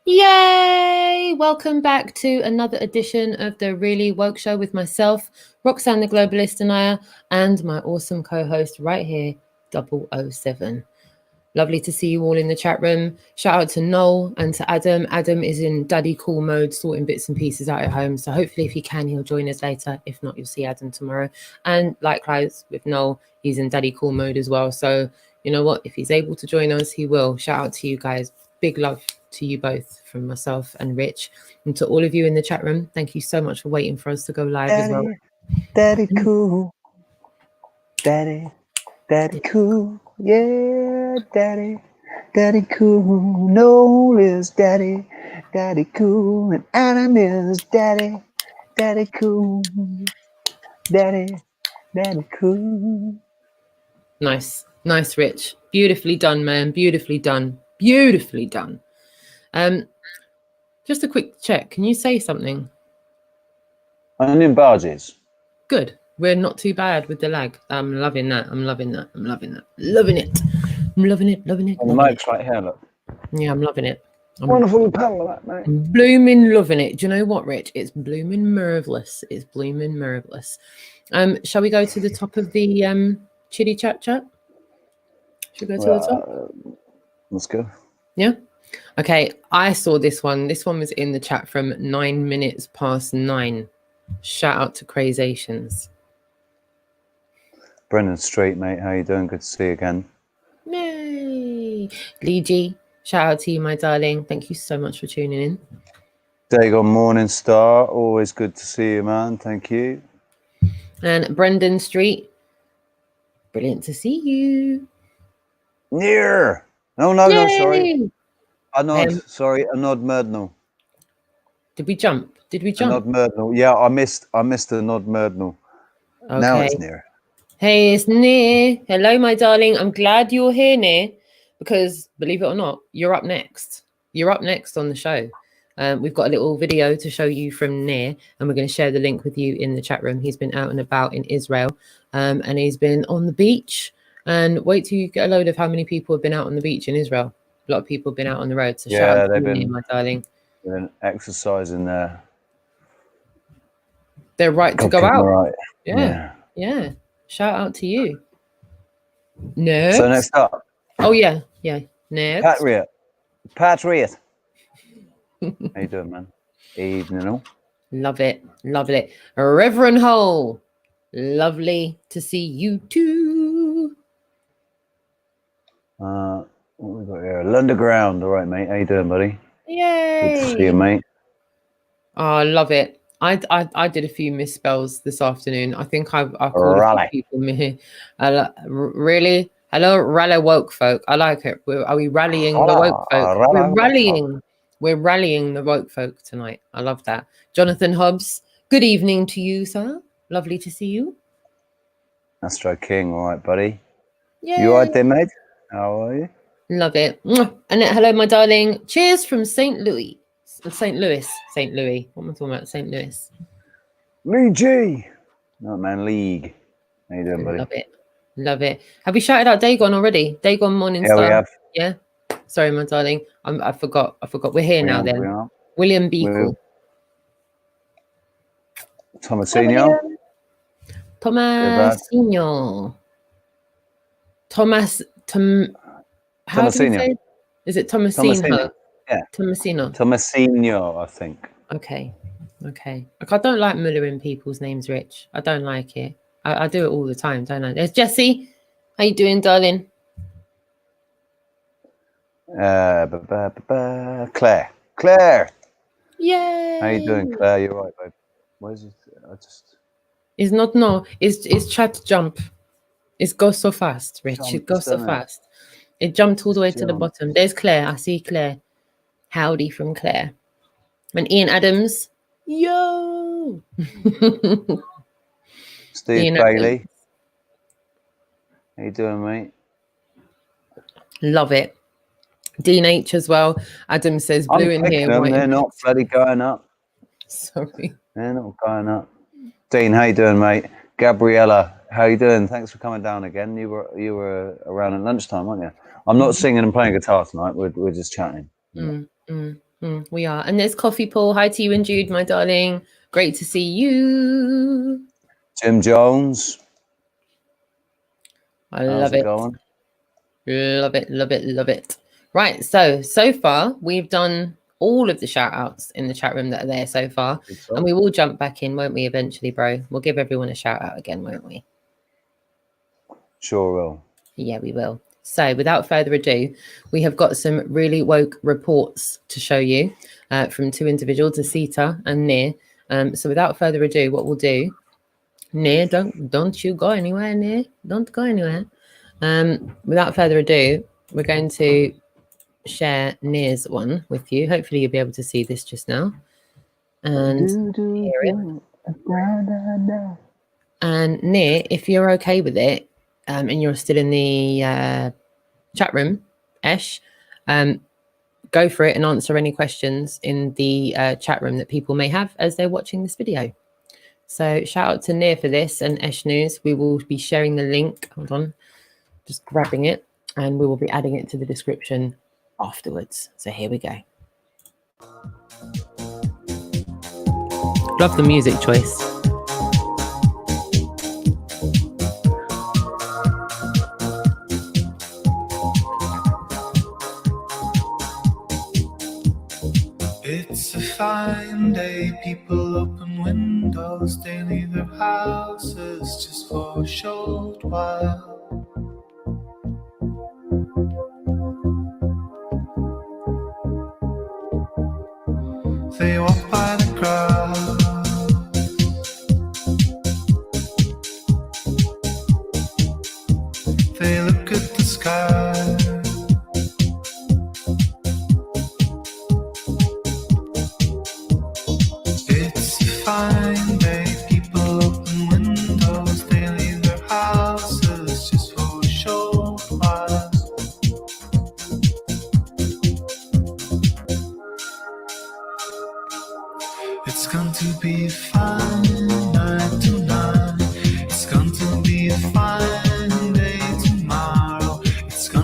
Yay! Welcome back to another edition of the Really Woke Show with myself, Roxanne the Globalist, and my awesome co-host right here, 007. Lovely to see you all in the chat room. Shout out to Noel and to Adam. Adam is in daddy cool mode, sorting bits and pieces out at home. So hopefully if he can, he'll join us later. If not, you'll see Adam tomorrow. And likewise with Noel, he's in daddy cool mode as well. So you know what? If he's able to join us, he will. Shout out to you guys. Big love to you both from myself and Rich. And to all of you in the chat room, thank you so much for waiting for us to go live as well. Daddy cool. Daddy cool. Yeah, daddy cool. Noel is daddy cool. And Adam is daddy cool. Daddy cool. Nice, Rich. Beautifully done, man. Beautifully done. Just a quick check. Can you say something? Onion barges. Good. We're not too bad with the lag. I'm loving that. Loving it. Loving it. And the mic's right here, look. Yeah, I'm loving it. Wonderful panel, that, mate. Blooming loving it. Do you know what, Rich? It's blooming marvelous. Shall we go to the top of the chitty chat? Should we go to the top? Let's go. Yeah. Okay. I saw this one. This one was in the chat from 9 minutes past 9. Shout out to Crazations. Brendan Street, mate. How you doing? Good to see you again. Yay. Lee G, shout out to you, my darling. Thank you so much for tuning in. Dagon Morning Star. Always good to see you, man. Thank you. And Brendan Street. Brilliant to see you. Near. No, sorry. A nod Murdnell. Did we jump? A nod Murdnell. Yeah, I missed the nod Murdnell. Okay. Now it's Near. Hey, it's Near. Hello, my darling. I'm glad you're here, Near, because believe it or not, you're up next. You're up next on the show. We've got a little video to show you from Near, and we're going to share the link with you in the chat room. He's been out and about in Israel, and he's been on the beach. And wait till you get a load of how many people have been out on the beach in Israel. A lot of people have been out on the road. So shout out to you, Near, my darling. They've been exercising there. They're right to go out. Right. Yeah. Shout out to you. Next. So next up. Oh yeah. Next. Patriot. How you doing, man? Evening all. Love it. Reverend Hole. Lovely to see you too. What we got here? Lunderground. All right, mate. How you doing, buddy? Yay. Good to see you, mate. Oh, I love it. I did a few misspells this afternoon. I think I called a few people me. Really? Hello, rally woke folk. I like it. Are we rallying the woke folk? We're rallying the woke folk tonight. I love that. Jonathan Hobbs, good evening to you, sir. Lovely to see you. Astro King, all right, buddy. Yay. You all right there, mate? How are you? Love it. Annette, hello, my darling. Cheers from St. Louis. St. Louis. St. Louis. What am I talking about? St. Louis. Lee G. No, man, League. How you doing, buddy? Love it. Love it. Have we shouted out Dagon already? Dagon Morningstar. Yeah, we have. Yeah. Sorry, my darling. I forgot. We're here now then. William Beacle. Tomasino. Tomasino. How do you say? Is it Tomasino? Yeah. Tomasino. Tomasino, I think. Okay. Like, I don't like mullering people's names, Rich. I don't like it. I do it all the time, don't I? There's Jessie. How you doing, darling? Claire. Yay! How you doing, Claire? You're right, babe. Where's it? It's not no. It's chat jump. It goes so fast, Rich. It goes so fast. It jumped all the way to the bottom. There's Claire. I see Claire. Howdy from Claire. And Ian Adams. Yo. Steve Ian Bailey. Adams. How you doing, mate? Love it. Dean H as well. Adam says blue in here. They're not bloody going up. Sorry. They're not going up. Dean, how you doing, mate? Gabriella, how you doing? Thanks for coming down again. You were around at lunchtime, weren't you? I'm not singing and playing guitar tonight. We're just chatting. We are. And there's Coffee Paul. Hi to you and Jude, my darling. Great to see you. Jim Jones. I love it. Love it. Right. So far, we've done all of the shout outs in the chat room that are there so far. And we will jump back in, won't we, eventually, bro? We'll give everyone a shout out again, won't we? Sure will. Yeah, we will. So without further ado, we have got some really woke reports to show you from two individuals, Asita and Near. So without further ado, what we'll do, Near, don't you go anywhere, Near. Don't go anywhere. Without further ado, we're going to share Near's one with you. Hopefully you'll be able to see this just now. And hear it. And Near, if you're okay with it, and you're still in the chat room, Esh, go for it and answer any questions in the chat room that people may have as they're watching this video. So shout out to Near for this and Esh News. We will be sharing the link. Hold on, just grabbing it, and we will be adding it to the description afterwards. So here we go. Love the music choice. It's a fine day, people open windows, they leave their houses just for a short while. They walk by the crowd, they look at the sky. It's a fine day, people open windows, they leave their houses just for a short while. It's going to be a fine night tonight. It's going to be a fine day tomorrow. It's going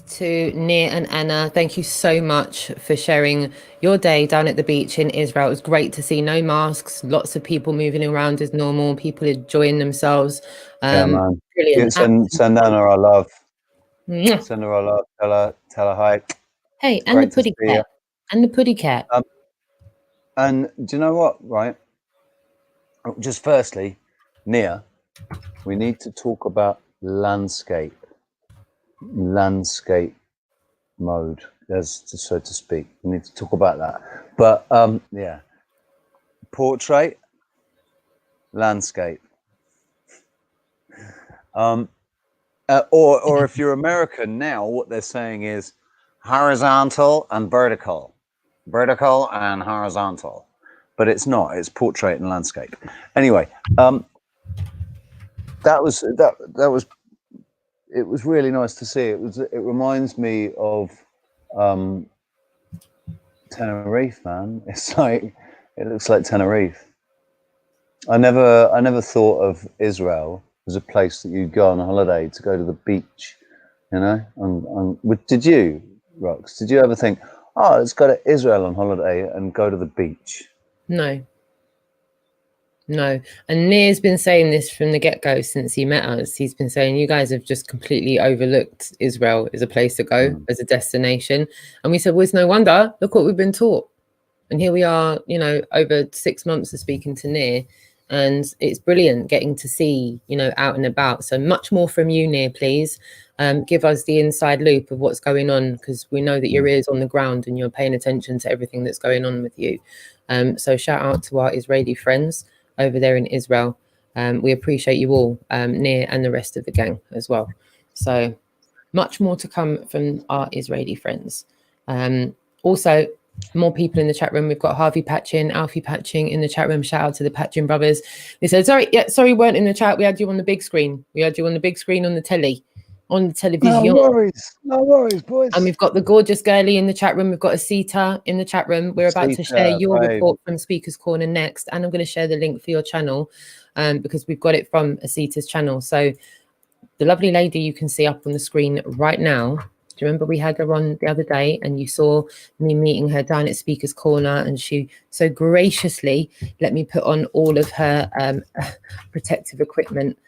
to Nia and Anna. Thank you so much for sharing your day down at the beach in Israel. It was great to see no masks, lots of people moving around as normal, people enjoying themselves. Yeah, man. Brilliant. Send Anna our love. Mwah. Send her our love. Tell her hi. Hey, It's and the great to puddy see you. cat. And the puddy cat. And do you know what, right? Just firstly, Nia, we need to talk about landscape mode, so to speak. We need to talk about that. But yeah, portrait, landscape. Or if you're American now, what they're saying is horizontal and vertical and horizontal, but it's not. It's portrait and landscape. Anyway, that was. It was really nice to see. It reminds me of Tenerife, man. It's like, it looks like Tenerife. I never thought of Israel as a place that you'd go on holiday to go to the beach, you know. Did you, Rox? Did you ever think, oh, let's go to Israel on holiday and go to the beach? No. And Nia's been saying this from the get-go since he met us. He's been saying, you guys have just completely overlooked Israel as a place to go, as a destination. And we said, well, it's no wonder. Look what we've been taught. And here we are, you know, over 6 months of speaking to Nia. And it's brilliant getting to see, you know, out and about. So much more from you, Nia, please. Give us the inside loop of what's going on, because we know that your ear's on the ground and you're paying attention to everything that's going on with you. So shout out to our Israeli friends over there in Israel. We appreciate you all, Nia and the rest of the gang as well. So much more to come from our Israeli friends. Also, more people in the chat room. We've got Harvey Patching, Alfie Patching in the chat room. Shout out to the Patching brothers. They said, sorry, weren't in the chat. We had you on the big screen. We had you on the big screen on the telly, on the television. No worries, boys. And we've got the gorgeous girlie in the chat room. We've got Asita in the chat room. We're about to share your report from Speaker's Corner next. And I'm going to share the link for your channel because we've got it from Asita's channel. So the lovely lady you can see up on the screen right now. Do you remember we had her on the other day and you saw me meeting her down at Speaker's Corner, and she so graciously let me put on all of her protective equipment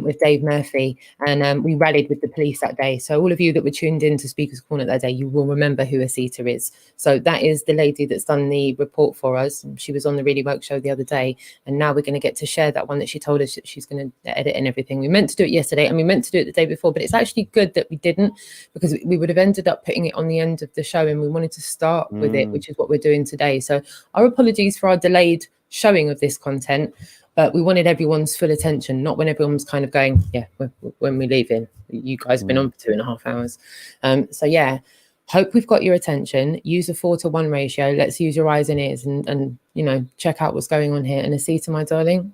with Dave Murphy, and we rallied with the police that day. So all of you that were tuned in to Speaker's Corner that day, you will remember who Asita is. So that is the lady that's done the report for us. She was on the Really Woke show the other day, and now we're going to get to share that one that she told us that she's going to edit and everything. We meant to do it yesterday and we meant to do it the day before, but it's actually good that we didn't, because we would have ended up putting it on the end of the show, and we wanted to start with it, which is what we're doing today. So our apologies for our delayed showing of this content. But we wanted everyone's full attention, not when everyone's kind of going, yeah, when we're leaving. You guys have been on for 2.5 hours. So, yeah, hope we've got your attention. Use a 4-to-1 ratio. Let's use your eyes and ears and you know, check out what's going on here. And Asita, my darling,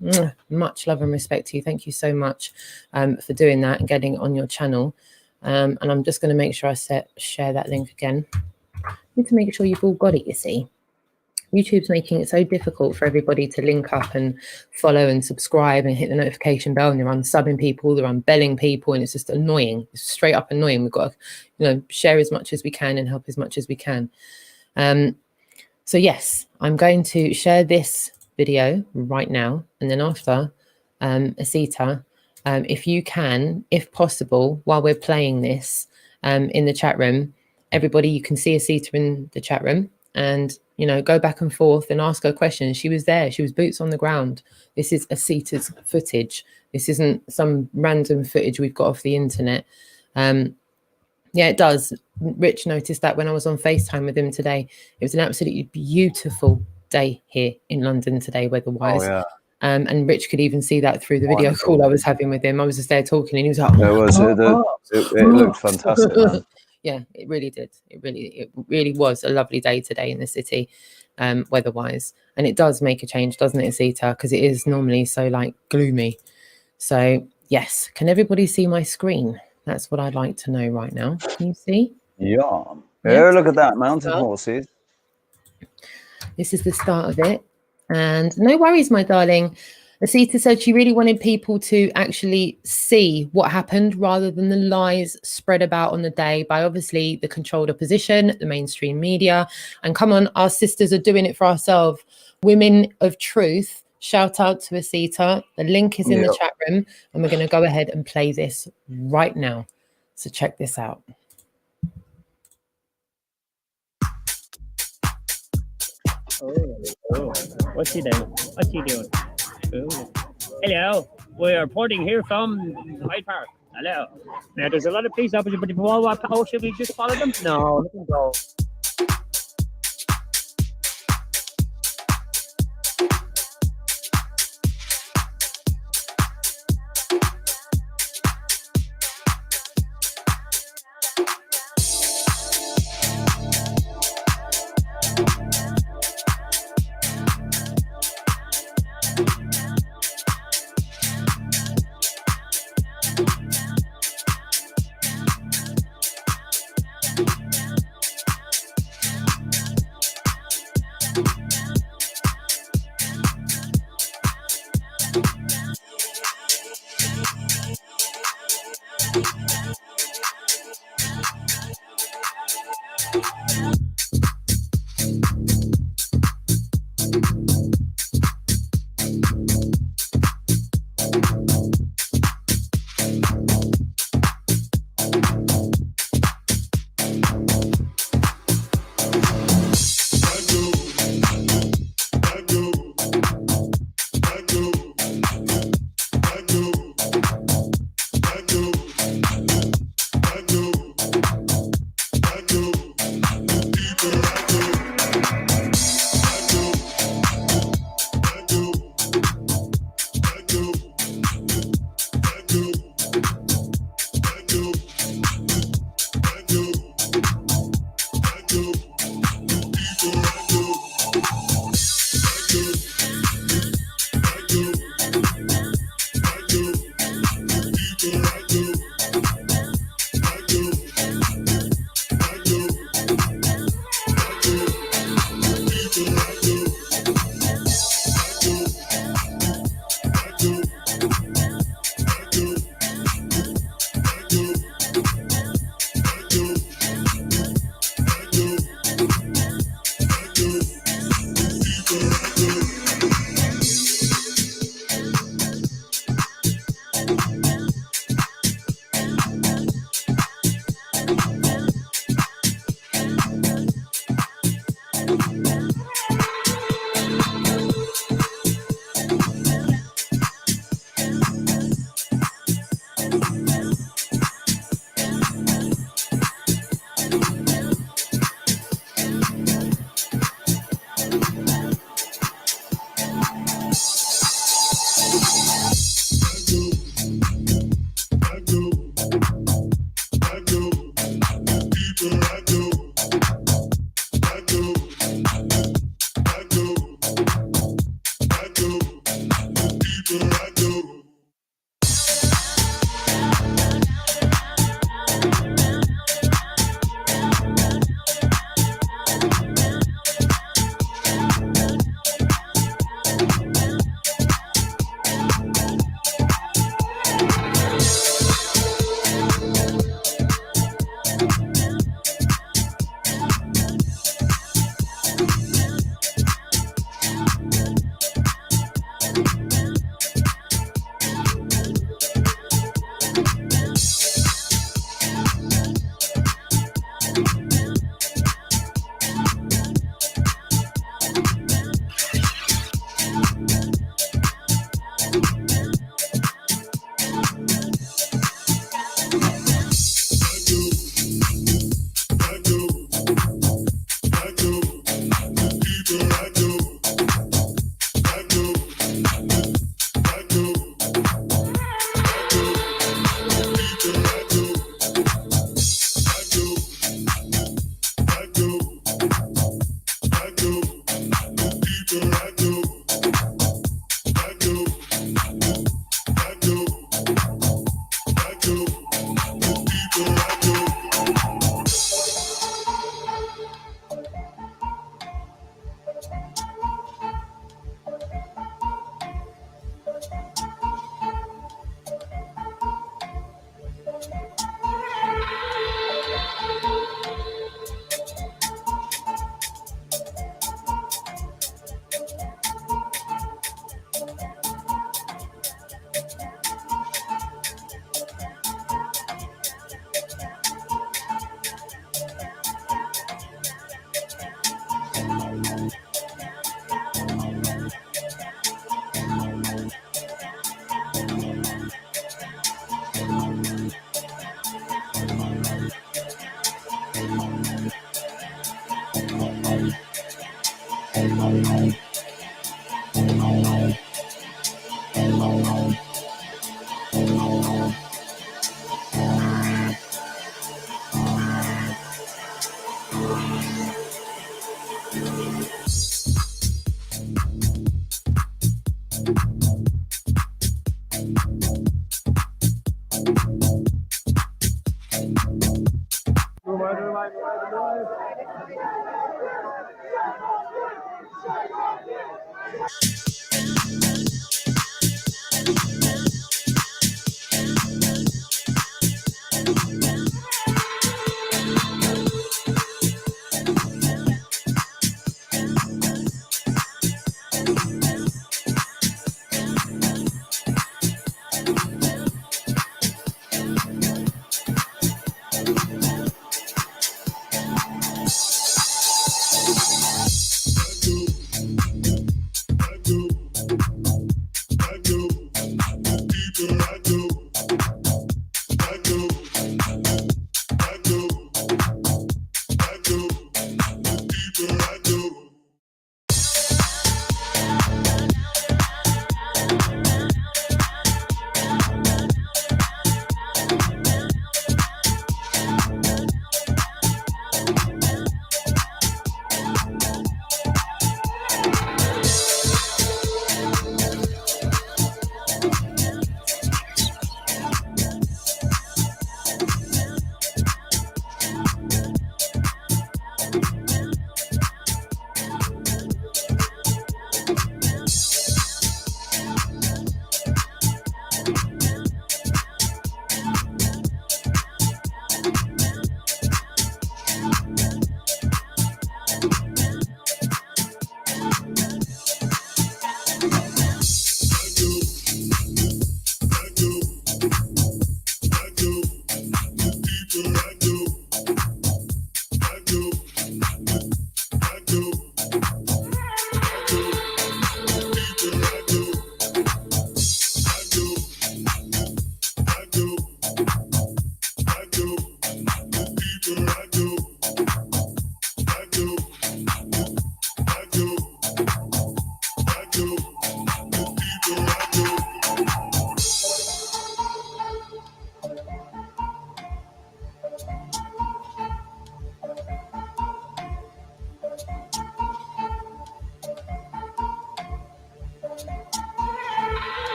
much love and respect to you. Thank you so much for doing that and getting it on your channel. And I'm just going to make sure I share that link again. Need to make sure you've all got it, you see. YouTube's making it so difficult for everybody to link up and follow and subscribe and hit the notification bell, and they're unsubbing people, they're unbelling people, and it's just annoying. It's straight up annoying. We've got to, you know, share as much as we can and help as much as we can. So yes, I'm going to share this video right now, and then after, Asita, if you can, if possible, while we're playing this in the chat room, everybody, you can see Asita in the chat room, and you know, go back and forth and ask her questions. She was there. She was boots on the ground. This is Asita's footage. This isn't some random footage we've got off the internet. Yeah, it does. Rich noticed that when I was on FaceTime with him today. It was an absolutely beautiful day here in London today, weather-wise. Oh, yeah. And Rich could even see that through the video call I was having with him. I was just there talking, and he was like, it looked fantastic, man. Yeah, it really did. It really was a lovely day today in the city, weather-wise. And it does make a change, doesn't it, Asita? Because it is normally so, like, gloomy. So, yes. Can everybody see my screen? That's what I'd like to know right now. Can you see? Yeah. Yeah, look at that. Mountain horses. This is the start of it. And no worries, my darling. Asita said she really wanted people to actually see what happened rather than the lies spread about on the day by obviously the controlled opposition, the mainstream media. And come on, our sisters are doing it for ourselves. Women of truth, shout out to Asita. The link is in the chat room, and we're going to go ahead and play this right now. So check this out. Oh, what's he doing? What's he doing? Oh. Hello, we're reporting here from Hyde Park. Hello. Now, there's a lot of police officers, but if we all walk out, should we just follow them? No, let them go.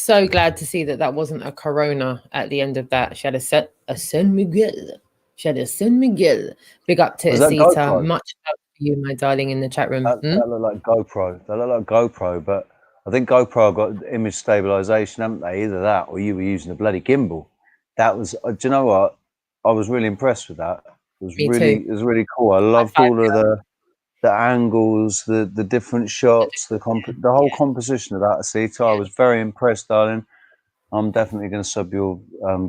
so glad to see that that wasn't a corona at the end of that. She had a San Miguel. She had a San Miguel. Big up to Was that Asita. GoPro? Much love for you, my darling, in the chat room. That looked like GoPro. They look like GoPro, but I think GoPro got image stabilization, haven't they? Either that, or you were using a bloody gimbal. That was. Do you know what? I was really impressed with that. It was Me really, too. it was really cool. I loved all of the angles, the different shots, the whole composition of that. Asita, I was very impressed, darling. I'm definitely going to sub your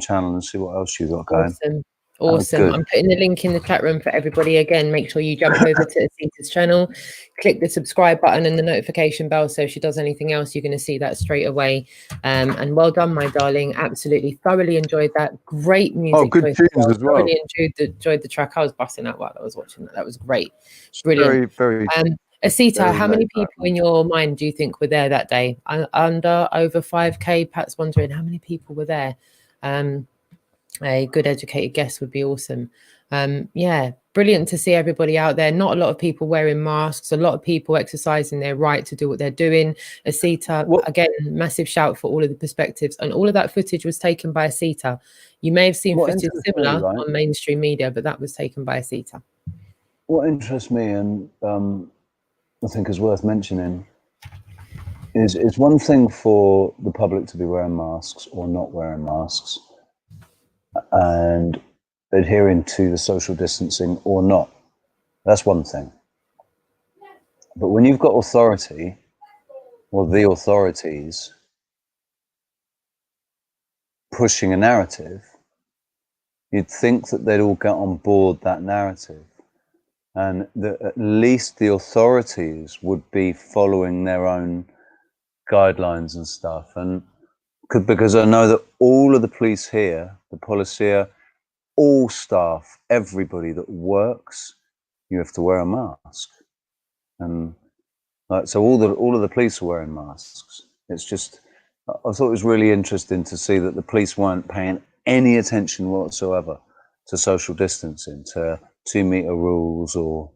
channel and see what else you got going. Awesome. Good. I'm putting the link in the chat room for everybody. Again, make sure you jump over to Asita's channel, click the subscribe button and the notification bell, so if she does anything else, you're going to see that straight away. And well done, my darling. Absolutely thoroughly enjoyed that. Great music. Oh, good tunes as well. Thoroughly enjoyed the track. I was busting out while I was watching that. That was great. Brilliant. Very, Asita, very how many laid back, people in your mind do you think were there that day? Over 5K? Pat's wondering how many people were there. A good educated guess would be awesome. Yeah, brilliant to see everybody out there. Not a lot of people wearing masks, a lot of people exercising their right to do what they're doing. Asita, again, massive shout for all of the perspectives, and all of that footage was taken by Asita. You may have seen footage similar on mainstream media, but that was taken by Asita. What interests me, and I think is worth mentioning, is it's one thing for the public to be wearing masks or not wearing masks and adhering to the social distancing or not. That's one thing. But when you've got authority, or the authorities, pushing a narrative, you'd think that they'd all get on board that narrative, and that at least the authorities would be following their own guidelines and stuff. And because I know that all of the police here, the policia, all staff, everybody that works, you have to wear a mask. And so all of the police are wearing masks. It's just, I thought it was really interesting to see that the police weren't paying any attention whatsoever to social distancing, to 2 meter rules or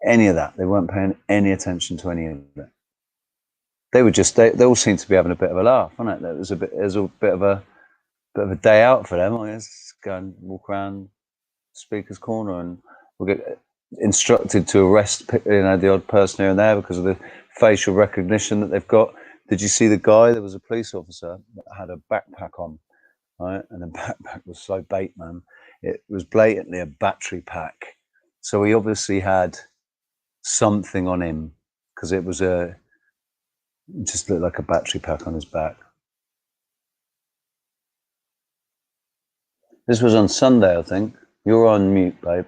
any of that. They weren't paying any attention to any of it. They were just, they all seemed to be having a bit of a laugh, wasn't it? It was a bit of a day out for them. Let's go and walk around Speaker's Corner, and we'll get instructed to arrest, the odd person here and there because of the facial recognition that they've got. Did you see the guy? There was a police officer that had a backpack on, right? And the backpack was so bait, man. It was blatantly a battery pack. So he obviously had something on him, because it was just looked like a battery pack on his back. This was on Sunday, I think. You're on mute, babe.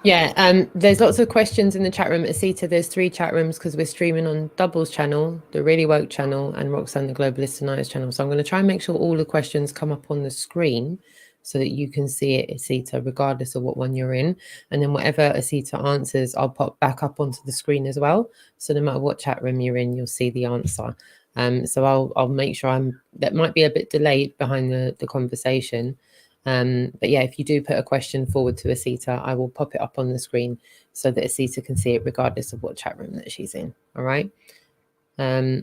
Yeah, there's lots of questions in the chat room. Asita, there's 3 chat rooms because we're streaming on Double's channel, the Really Woke channel, and Roxanne the Globalist Tonight's channel. So I'm going to try and make sure all the questions come up on the screen so that you can see it, Asita, regardless of what one you're in. And then whatever Asita answers, I'll pop back up onto the screen as well. So no matter what chat room you're in, you'll see the answer. So I'll make sure that might be a bit delayed behind the conversation. But yeah, if you do put a question forward to Asita, I will pop it up on the screen so that Asita can see it regardless of what chat room that she's in. All right. Yeah,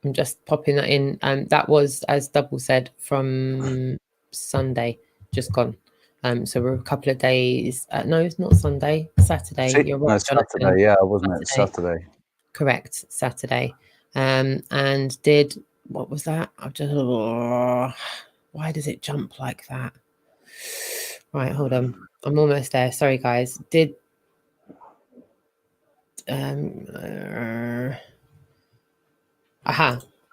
I'm just popping that in. That was, as Double said, from Sunday, just gone. So we're a couple of days. No, it's not Sunday, Saturday. You're right. No, Saturday. Yeah, wasn't it? Saturday. Correct, Saturday. And what was that? I've just. Why does it jump like that? Right, hold on. I'm almost there. Sorry, guys.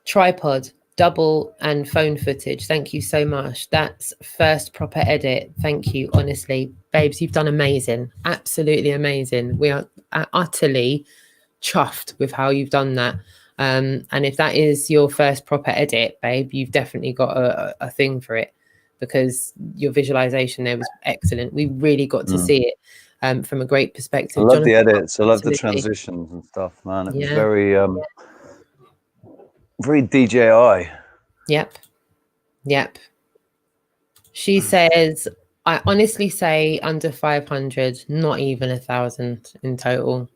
Tripod, double, and phone footage. Thank you so much. That's first proper edit. Thank you, honestly. Babes, you've done amazing. Absolutely amazing. We are utterly chuffed with how you've done that. And if that is your first proper edit, babe, you've definitely got a thing for it, because your visualization there was excellent. We really got to see it from a great perspective. I love the edits. I love the transitions and stuff, man. It was very very DJI. Yep. She says, I honestly say under 500, not even 1,000 in total.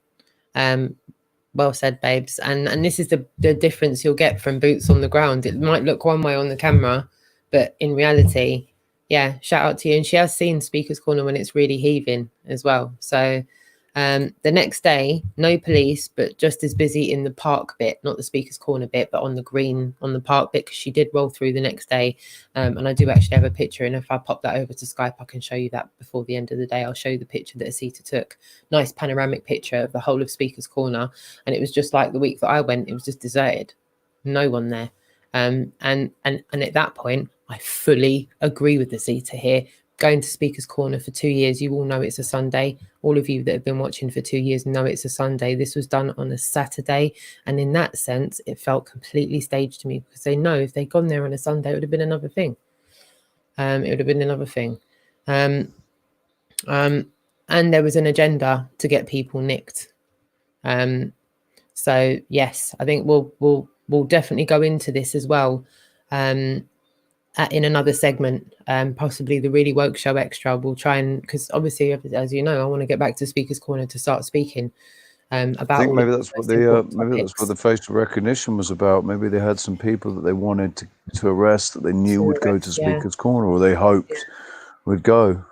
Well said, babes. And this is the difference you'll get from boots on the ground. It might look one way on the camera, but in reality, yeah, shout out to you. And she has seen Speaker's Corner when it's really heaving as well. So the next day, no police, but just as busy in the park bit, not the Speaker's Corner bit, but on the green, on the park bit, because she did roll through the next day. And I do actually have a picture. And if I pop that over to Skype, I can show you that before the end of the day. I'll show you the picture that Asita took. Nice panoramic picture of the whole of Speaker's Corner. And it was just like the week that I went, it was just deserted. No one there. And at that point, I fully agree with Asita here. Going to Speaker's Corner for 2 years, you all know it's a Sunday. All of you that have been watching for 2 years know it's a Sunday. This was done on a Saturday. And in that sense, it felt completely staged to me, because they know if they'd gone there on a Sunday, it would have been another thing. It would have been another thing. And there was an agenda to get people nicked. So yes, I think we'll definitely go into this as well. In another segment, possibly the Really Woke Show Extra. We'll try and, because obviously, as you know, I want to get back to Speaker's Corner to start speaking about. I think maybe that's what the facial recognition was about. Maybe they had some people that they wanted to arrest that they knew would go to Speaker's Corner, or they hoped would go.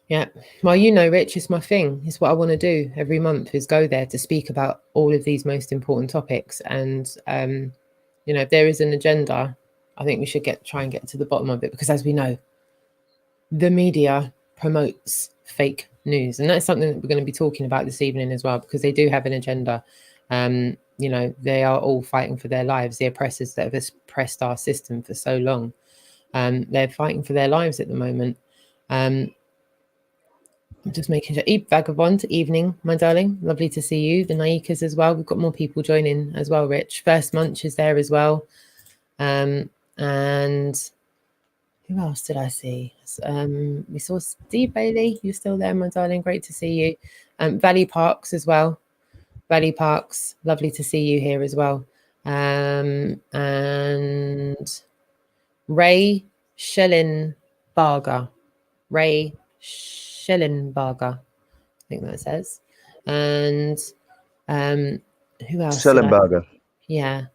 Yeah. Well, you know, Rich, it's my thing. It's what I want to do every month, is go there to speak about all of these most important topics. And you know, if there is an agenda, I think we should try and get to the bottom of it, because as we know, the media promotes fake news. And that's something that we're going to be talking about this evening as well, because they do have an agenda. You know, they are all fighting for their lives. The oppressors that have oppressed our system for so long, they're fighting for their lives at the moment. I'm just making sure. Vagabond, evening, my darling. Lovely to see you. The Naikas as well. We've got more people joining as well, Rich. First Munch is there as well. And who else did I see? We saw Steve Bailey. You're still there, my darling. Great to see you. Valley Parks as well. Valley Parks, lovely to see you here as well. And Ray Schellenbarger. Ray Schellenbarger, I think that says. And who else? Schellenbarger. Yeah.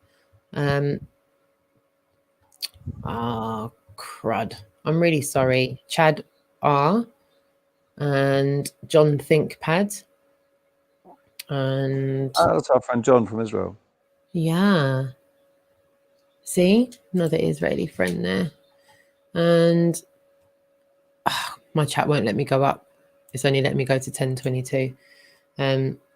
Crud. I'm really sorry. Chad R. and John Thinkpad. And that's our friend John from Israel. Yeah. See? Another Israeli friend there. And my chat won't let me go up. It's only let me go to 10:22.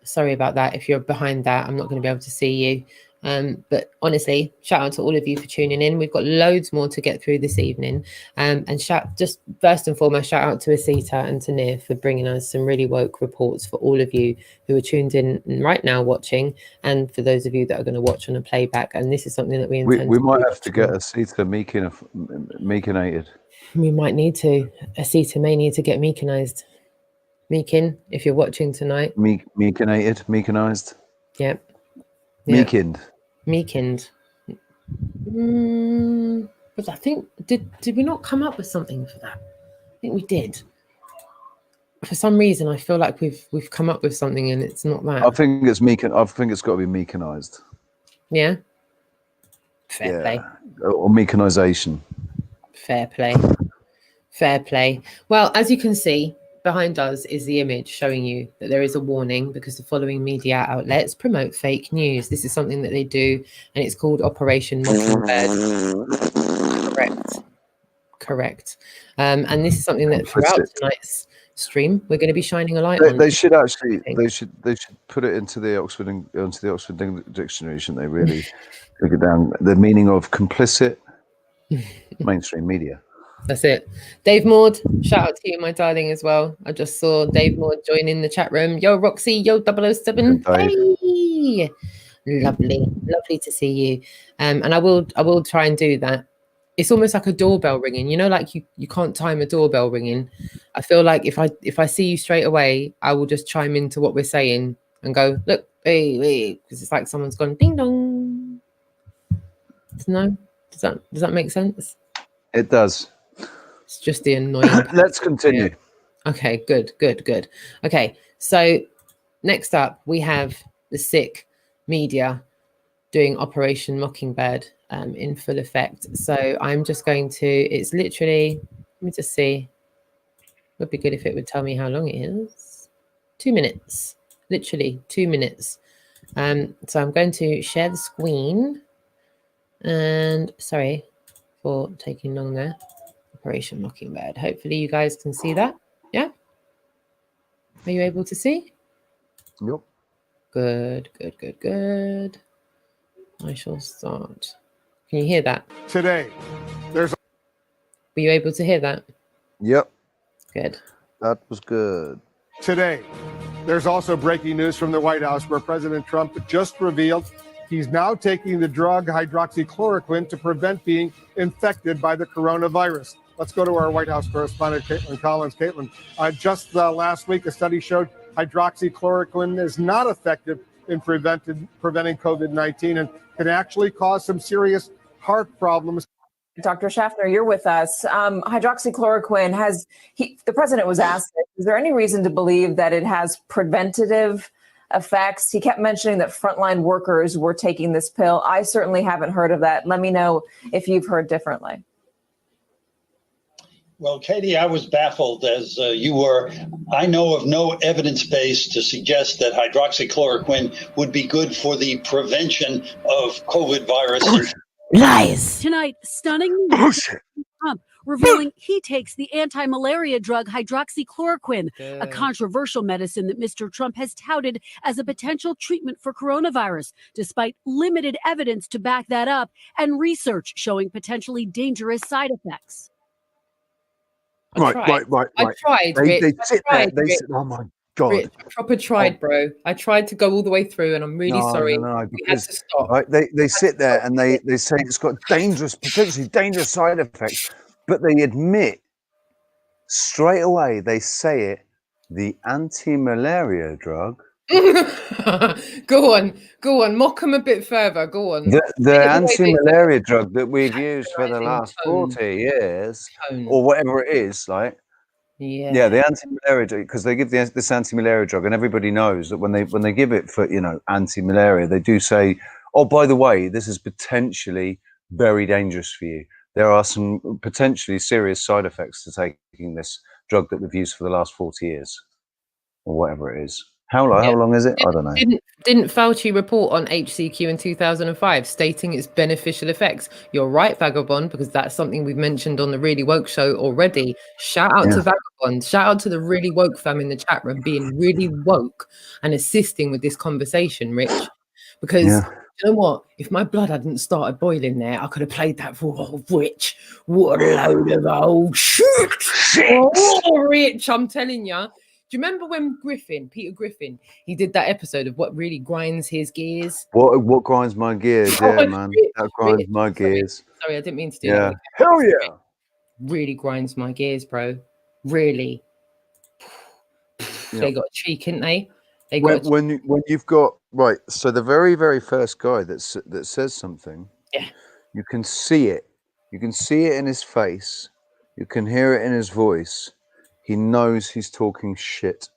Sorry about that. If you're behind that, I'm not going to be able to see you. But honestly, shout out to all of you for tuning in. We've got loads more to get through this evening. And just first and foremost, shout out to Asita and to Nir for bringing us some really woke reports for all of you who are tuned in right now watching, and for those of you that are going to watch on a playback. And this is something that we intend we might have to get Asita meakinated. We might need to. Asita may need to get meakinized. Meakin, if you're watching tonight. Meakinized. Yep. Meakined. Meakined. But I think did we not come up with something for that? I think we did. For some reason, I feel like we've come up with something and it's not that. I think it's meakin. I think it's got to be meakinized. Yeah. Fair play. Or meakinization. Fair play. Fair play. Well, as you can see, behind us is the image showing you that there is a warning because the following media outlets promote fake news. This is something that they do, and it's called Operation Mockingbird. Correct. And this is something that throughout tonight's stream we're going to be shining a light on. They should put it into the Oxford Dictionary, shouldn't they? Really look it down. The meaning of complicit mainstream media. That's it. Dave Maud, shout out to you, my darling, as well. I just saw Dave Maud join in the chat room. Yo, Roxy, yo, 007. Hey, lovely to see you. And I will try and do that. It's almost like a doorbell ringing. You know, like you can't time a doorbell ringing. I feel like if I see you straight away, I will just chime into what we're saying and go, look, hey, because it's like someone's gone ding dong. No, does that make sense? It does. It's just the annoying. Let's continue. Okay, good. Okay, so next up we have the sick media doing Operation Mockingbird in full effect. So I'm just going to, it's literally, let me just see. Would be good if it would tell me how long it is. 2 minutes, literally 2 minutes. So I'm going to share the screen, and sorry for taking long there. Operation Mockingbird. Hopefully you guys can see that. Yeah. Are you able to see? Yep. Good, good, good, good. I shall start. Can you hear that? Today, there's. Were you able to hear that? Yep. Good. That was good. Today, there's also breaking news from the White House where President Trump just revealed he's now taking the drug hydroxychloroquine to prevent being infected by the coronavirus. Let's go to our White House correspondent, Caitlin Collins. Caitlin, just last week, a study showed hydroxychloroquine is not effective in preventing COVID-19 and can actually cause some serious heart problems. Dr. Schaffner, you're with us. Hydroxychloroquine the president was asked, is there any reason to believe that it has preventative effects? He kept mentioning that frontline workers were taking this pill. I certainly haven't heard of that. Let me know if you've heard differently. Well, Katie, I was baffled as you were. I know of no evidence base to suggest that hydroxychloroquine would be good for the prevention of COVID virus. Lies. Tonight, stunning news from Trump revealing he takes the anti-malaria drug hydroxychloroquine, a controversial medicine that Mr. Trump has touted as a potential treatment for coronavirus, despite limited evidence to back that up and research showing potentially dangerous side effects. I tried. They sit there. They sit. Oh my God. Rich, I proper tried, bro. I tried to go all the way through, and I'm really sorry. No, we had to stop. Right, they sit there and they say it's got potentially dangerous side effects, but they admit straight away, they say it, the anti-malaria drug. Go on, mock them a bit further. Go on. The anti-malaria drug that we've used for the last 40 years, or whatever it is, like. Yeah, the anti-malaria drug, because they give this anti-malaria drug, and everybody knows that when they give it for anti-malaria, they do say, oh, by the way, this is potentially very dangerous for you. There are some potentially serious side effects to taking this drug that we've used for the last 40 years, or whatever it is. How long is it? I don't know. Didn't Fauci report on HCQ in 2005 stating its beneficial effects? You're right, Vagabond, because that's something we've mentioned on the Really Woke show already. Shout out to Vagabond. Shout out to the Really Woke fam in the chat room being really woke and assisting with this conversation, Rich. Because you know what? If my blood hadn't started boiling there, I could have played that for Rich. What a load of old shit. Oh, Rich, I'm telling you. Do you remember when Peter Griffin, he did that episode of what really grinds his gears? What grinds my gears? Yeah, man. That grinds my gears. Sorry, I didn't mean to do that. Hell yeah. Really grinds my gears, bro. Really. They got a cheek, ain't they? When you've got right, so the very, very first guy that says something, you can see it. You can see it in his face. You can hear it in his voice. He knows he's talking shit.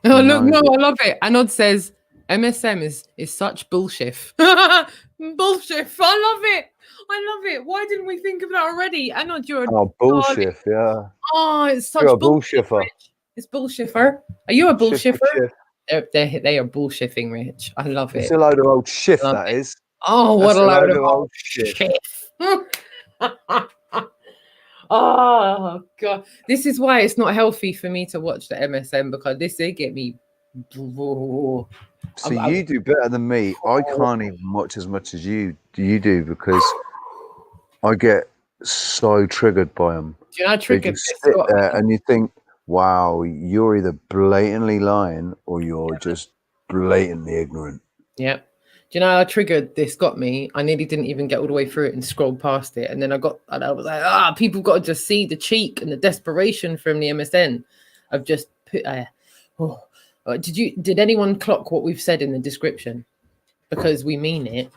Oh, look, no, I love it. Anod says, MSM is such bullshit. Bullshit. I love it. Why didn't we think of that already? Anod, you're a bullshit, yeah. Oh, it's such you're a bullshit. It's bullshiffer. Are you a bullshiffer? They are bullshitting, Rich. I love it. It's a load of old shit, that is. Oh, what a load of old shit. Oh God, this is why it's not healthy for me to watch the MSM, because this will get me. See, you do better than me. I can't even watch as much as you do because I get so triggered by them. Do you know how triggered? Sit there and you think, wow, you're either blatantly lying or you're just blatantly ignorant. Yep. Do you know how triggered this got me? I nearly didn't even get all the way through it and scrolled past it. And then I was like, people got to just see the cheek and the desperation from the MSN. I've just put, did anyone clock what we've said in the description? Because we mean it.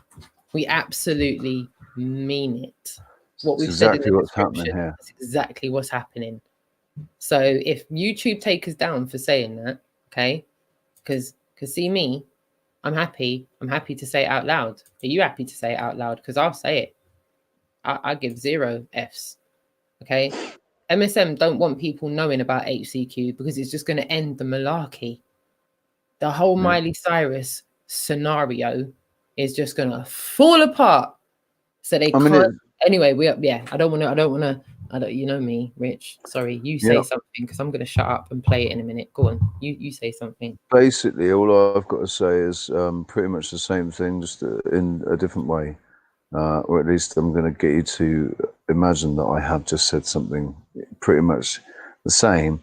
We absolutely mean it. What we've said in the description is exactly what's happening. So if YouTube take us down for saying that, okay, because see me, I'm happy to say it out loud. Are you happy to say it out loud? Because I'll say it. I give 0 Fs. Okay. MSM don't want people knowing about HCQ because it's just going to end the malarkey. The whole Miley Cyrus scenario is just going to fall apart. So they can't. Anyway, I don't want to, you know me, Rich. Sorry, you say something because I'm going to shut up and play it in a minute. Go on. You say something. Basically, all I've got to say is pretty much the same thing, just in a different way. Or at least I'm going to get you to imagine that I have just said something pretty much the same,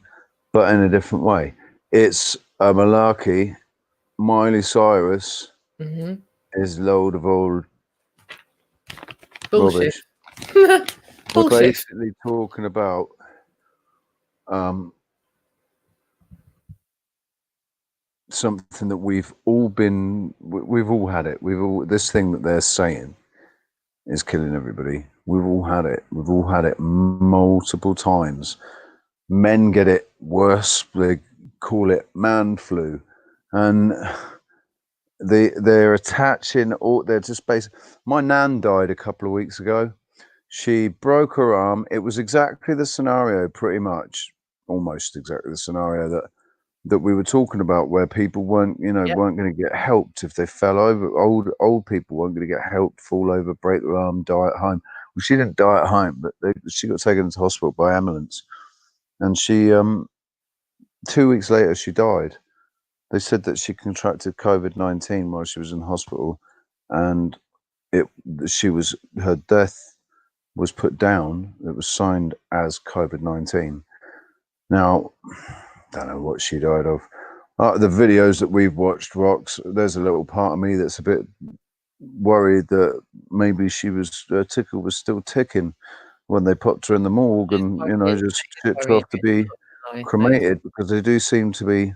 but in a different way. It's a malarkey. Miley Cyrus is a load of old bullshit. Rubbish. We're basically talking about something that we've all had it. This thing that they're saying is killing everybody. We've all had it. We've all had it multiple times. Men get it worse. They call it man flu, and they're attaching all. They're just basically. My nan died a couple of weeks ago. She broke her arm. It was exactly the scenario, pretty much, almost exactly the scenario that we were talking about, where people weren't going to get helped if they fell over. Old people weren't going to get helped, fall over, break their arm, die at home. Well, she didn't die at home, but she got taken into hospital by ambulance, and she 2 weeks later she died. They said that she contracted COVID-19 while she was in hospital, and her death was put down. It was signed as COVID-19. Now, don't know what she died of. The videos that we've watched, Rox, there's a little part of me that's a bit worried that maybe her tickle was still ticking when they popped her in the morgue and, just shipped off to be cremated, because they do seem to be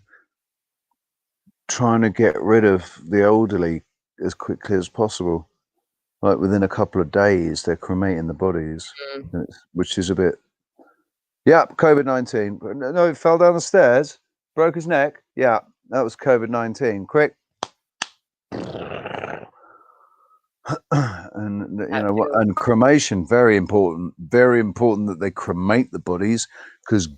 trying to get rid of the elderly as quickly as possible. Like within a couple of days, they're cremating the bodies, which is a bit. Yep, COVID-19. No, it fell down the stairs, broke his neck. Yeah, that was COVID-19. Quick. And and cremation, very important that they cremate the bodies, because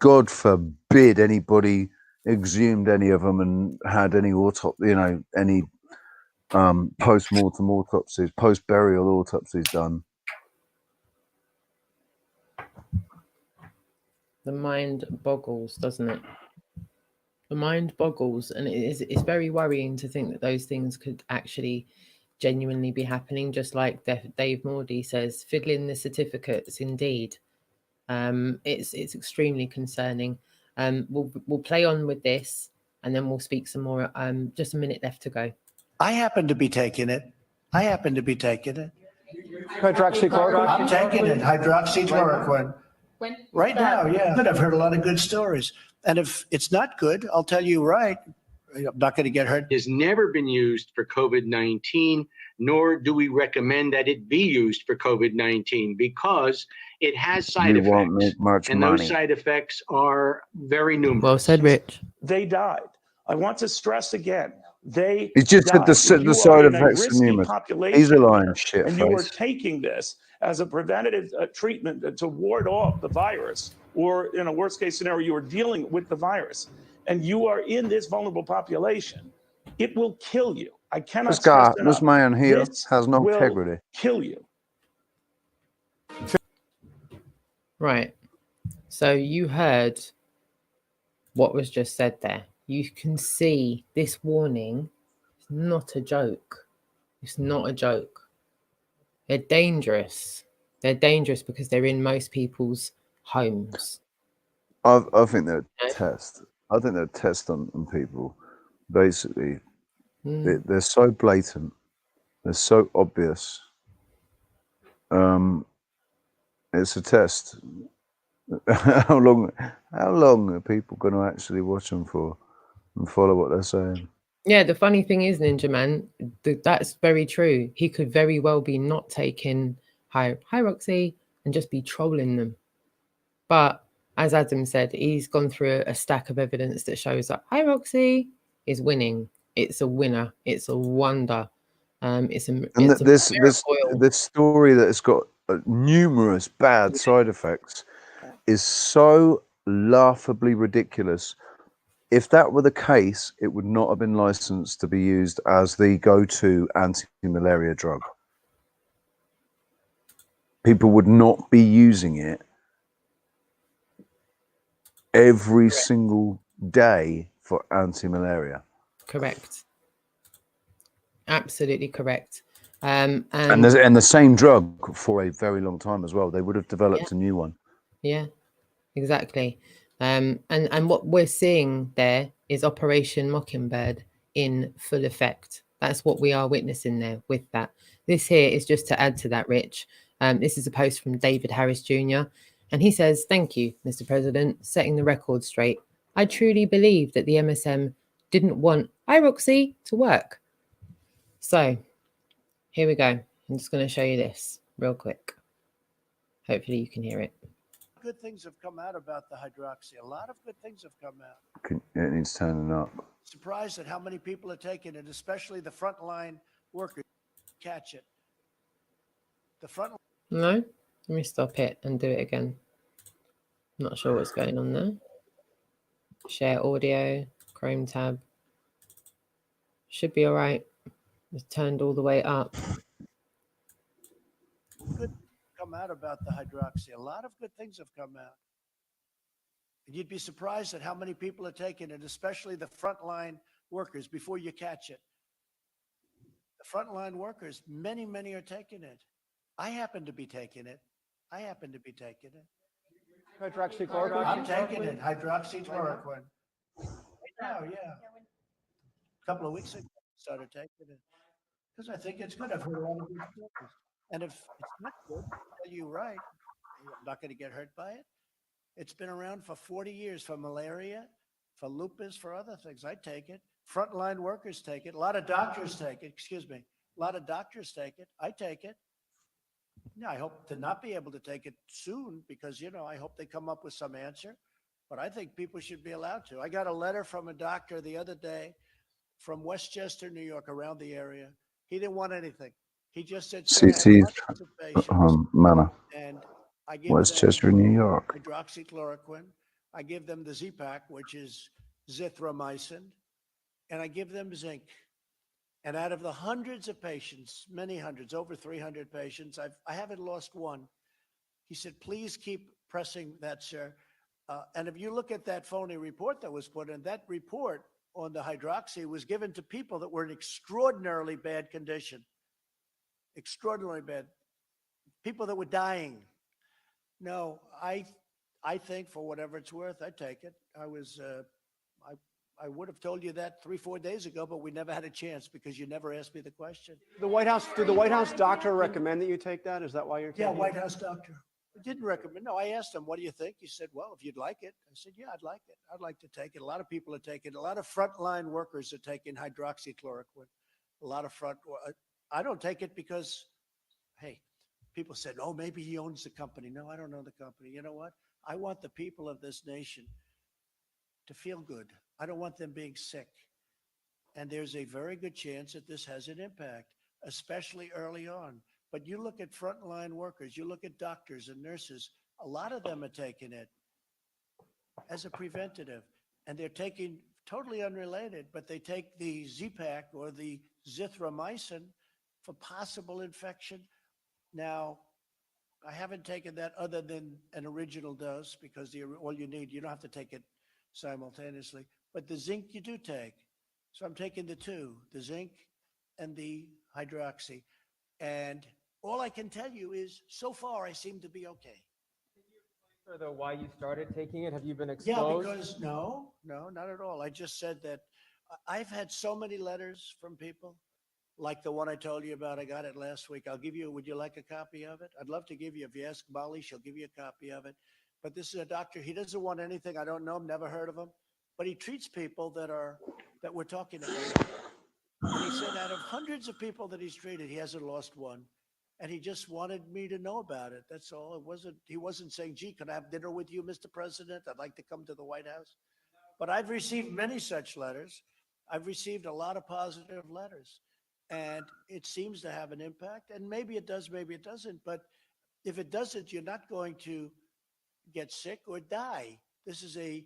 God forbid anybody exhumed any of them and had any any post-mortem autopsies, post-burial autopsies done. The mind boggles, doesn't it? The mind boggles, and it's very worrying to think that those things could actually genuinely be happening, just like Dave Mordy says, fiddling the certificates. Indeed, it's extremely concerning. We'll play on with this, and then we'll speak some more. Just a minute left to go. I happen to be taking it. Hydroxychloroquine. I'm taking it. Hydroxychloroquine. When? Right now, yeah. But I've heard a lot of good stories. And if it's not good, I'll tell you right. I'm not going to get hurt. It has never been used for COVID-19, nor do we recommend that it be used for COVID-19, because it has side effects. Won't make much and money. Those side effects are very numerous. Well said, Rich. They died. I want to stress again. They He just said the side effects are numerous. He's a lying shit and face. you are taking this as a preventative treatment to ward off the virus, or in a worst case scenario, you are dealing with the virus, and you are in this vulnerable population. It will kill you. I cannot stress enough. This man here has no will integrity. Kill you. Right. So you heard what was just said there. You can see this warning is not a joke. It's not a joke. They're dangerous. They're dangerous because they're in most people's homes. I think they're a test. I think they're a test on people. Basically, they're so blatant. They're so obvious. It's a test. How long are people going to actually watch them for and follow what they're saying? Yeah, the funny thing is, Ninja Man, that's very true. He could very well be not taking Hyroxy and just be trolling them. But as Adam said, he's gone through a stack of evidence that shows that Hyroxy is winning It's a winner. It's a wonder. It's a And it's a this miracle oil. this story that has got numerous bad side effects is so laughably ridiculous. If that were the case, it would not have been licensed to be used as the go-to anti-malaria drug. People would not be using it every single day for anti-malaria. Correct. Absolutely correct. And the same drug for a very long time as well. They would have developed a new one. Yeah, exactly. And what we're seeing there is Operation Mockingbird in full effect. That's what we are witnessing there with that. This here is just to add to that, Rich. This is a post from David Harris Jr. And he says, "Thank you, Mr. President, setting the record straight. I truly believe that the MSM didn't want iRoxy to work." So here we go. I'm just going to show you this real quick. Hopefully you can hear it. Good things have come out about the hydroxy. A lot of good things have come out. It needs turning up. Surprised at how many people are taking it, especially the frontline workers. Catch it. The front. No, let me stop it and do it again. Not sure what's going on there. Share audio, Chrome tab. Should be all right. It's turned all the way up. Good come out about the hydroxy. A lot of good things have come out. And you'd be surprised at how many people are taking it, especially the frontline workers, before you catch it. The frontline workers, many are taking it. I happen to be taking it. Hydroxychloroquine? I'm taking it. Hydroxychloroquine. Oh, yeah. A couple of weeks ago, I started taking it because I think it's good. I've heard a lot of good stories. And if it's not good, I'll tell you right, I'm not going to get hurt by it. It's been around for 40 years for malaria, for lupus, for other things. I take it. Frontline workers take it. A lot of doctors take it. Excuse me. A lot of doctors take it. I take it. Yeah, I hope to not be able to take it soon because, I hope they come up with some answer. But I think people should be allowed to. I got a letter from a doctor the other day from Westchester, New York, around the area. He didn't want anything. He just said, CT manner. and I give Westchester, New York. hydroxychloroquine. I give them the Z-Pack, which is zithromycin, and I give them zinc. And out of the hundreds of patients, many hundreds, over 300 patients, I haven't lost one. He said, please keep pressing that, sir. And if you look at that phony report that was put in, that report on the hydroxy was given to people that were in extraordinarily bad condition. Extraordinarily bad. People that were dying. No, I think for whatever it's worth, I take it. I would have told you that 3-4 days ago, but we never had a chance because you never asked me the question. Did the White House doctor recommend that you take that? Is that why you're taking it? Yeah, White House doctor. He didn't recommend. No, I asked him, what do you think? He said, well, if you'd like it. I said, yeah, I'd like it. I'd like to take it. A lot of people are taking it. A lot of frontline workers are taking hydroxychloroquine. I don't take it because, hey, people said, oh, maybe he owns the company. No, I don't own the company. You know what? I want the people of this nation to feel good. I don't want them being sick. And there's a very good chance that this has an impact, especially early on. But you look at frontline workers, you look at doctors and nurses, a lot of them are taking it as a preventative. And they're taking, totally unrelated, but they take the Z-Pack or the zithromycin for possible infection. Now, I haven't taken that other than an original dose because all you need, you don't have to take it simultaneously. But the zinc you do take. So I'm taking the two, the zinc and the hydroxy. And all I can tell you is so far I seem to be okay. Though why you started taking it? Have you been exposed? Yeah, because no, not at all. I just said that I've had so many letters from people like the one I told you about. I got it last week. Would you like a copy of it? I'd love to give you, if you ask Molly, she'll give you a copy of it. But this is a doctor. He doesn't want anything. I don't know him, never heard of him. But he treats people that we're talking about. And he said out of hundreds of people that he's treated, he hasn't lost one. And he just wanted me to know about it. That's all. He wasn't saying, gee, can I have dinner with you, Mr. President? I'd like to come to the White House. But I've received many such letters. I've received a lot of positive letters, and it seems to have an impact. And maybe it does, maybe it doesn't. But if it doesn't, you're not going to get sick or die. This is a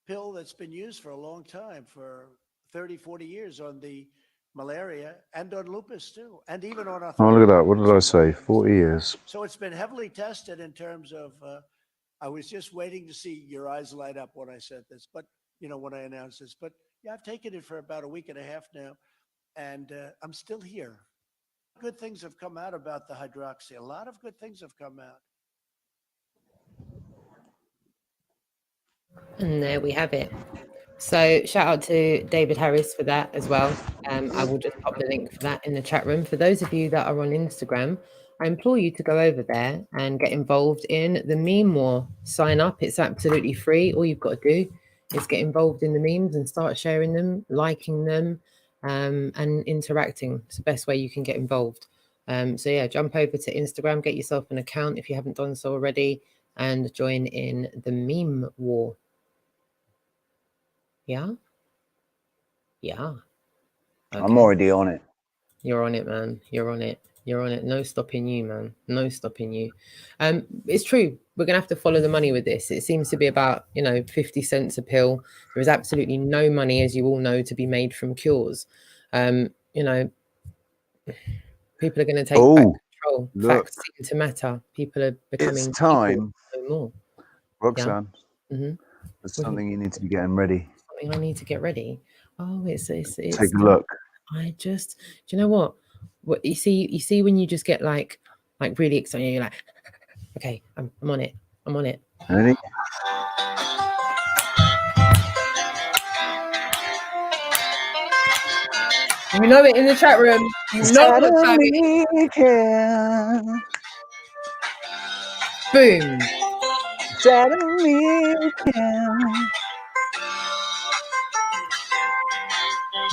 pill that's been used for a long time, for 30, 40 years, on the malaria and on lupus too, and even on arthritis. Oh, look at that. What did I say? 40 years. So it's been heavily tested in terms of, I was just waiting to see your eyes light up when I said this, but when I announced this, but yeah, I've taken it for about a week and a half now, and I'm still here. Good things have come out about the hydroxy. A lot of good things have come out. And there we have it. So shout out to David Harris for that as well. I will just pop the link for that in the chat room. For those of you that are on Instagram, I implore you to go over there and get involved in the meme war. Sign up. It's absolutely free. All you've got to do is get involved in the memes and start sharing them, liking them, and interacting. It's the best way you can get involved. So yeah, jump over to Instagram, get yourself an account if you haven't done so already, and join in the meme war. Yeah. Okay. I'm already on it. You're on it, man. You're on it. You're on it. No stopping you, man. No stopping you. It's true. We're gonna have to follow the money with this. It seems to be about 50 cents a pill. There is absolutely no money, as you all know, to be made from cures. People are going to take back control. Look. Facts seem to matter. People are becoming. It's time. No more. Roxanne. Yeah. Mm-hmm. There's something you need to be getting ready. Something I need to get ready. Oh, it's take a look. Do you know what you see when you just get like really excited, you're like, okay, I'm on it. Ready? You know it in the chat room. You know what time it is. Boom.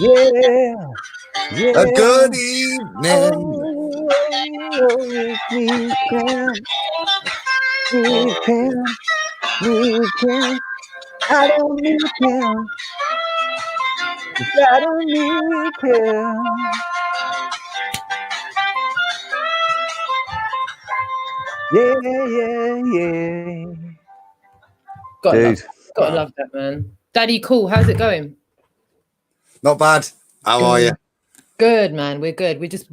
Yeah. A good evening. We can. I don't need him. I don't need him. Yeah. Gotta love that, man. Daddy, cool. How's it going? Not bad. How are you? Good, man. We're good. We're just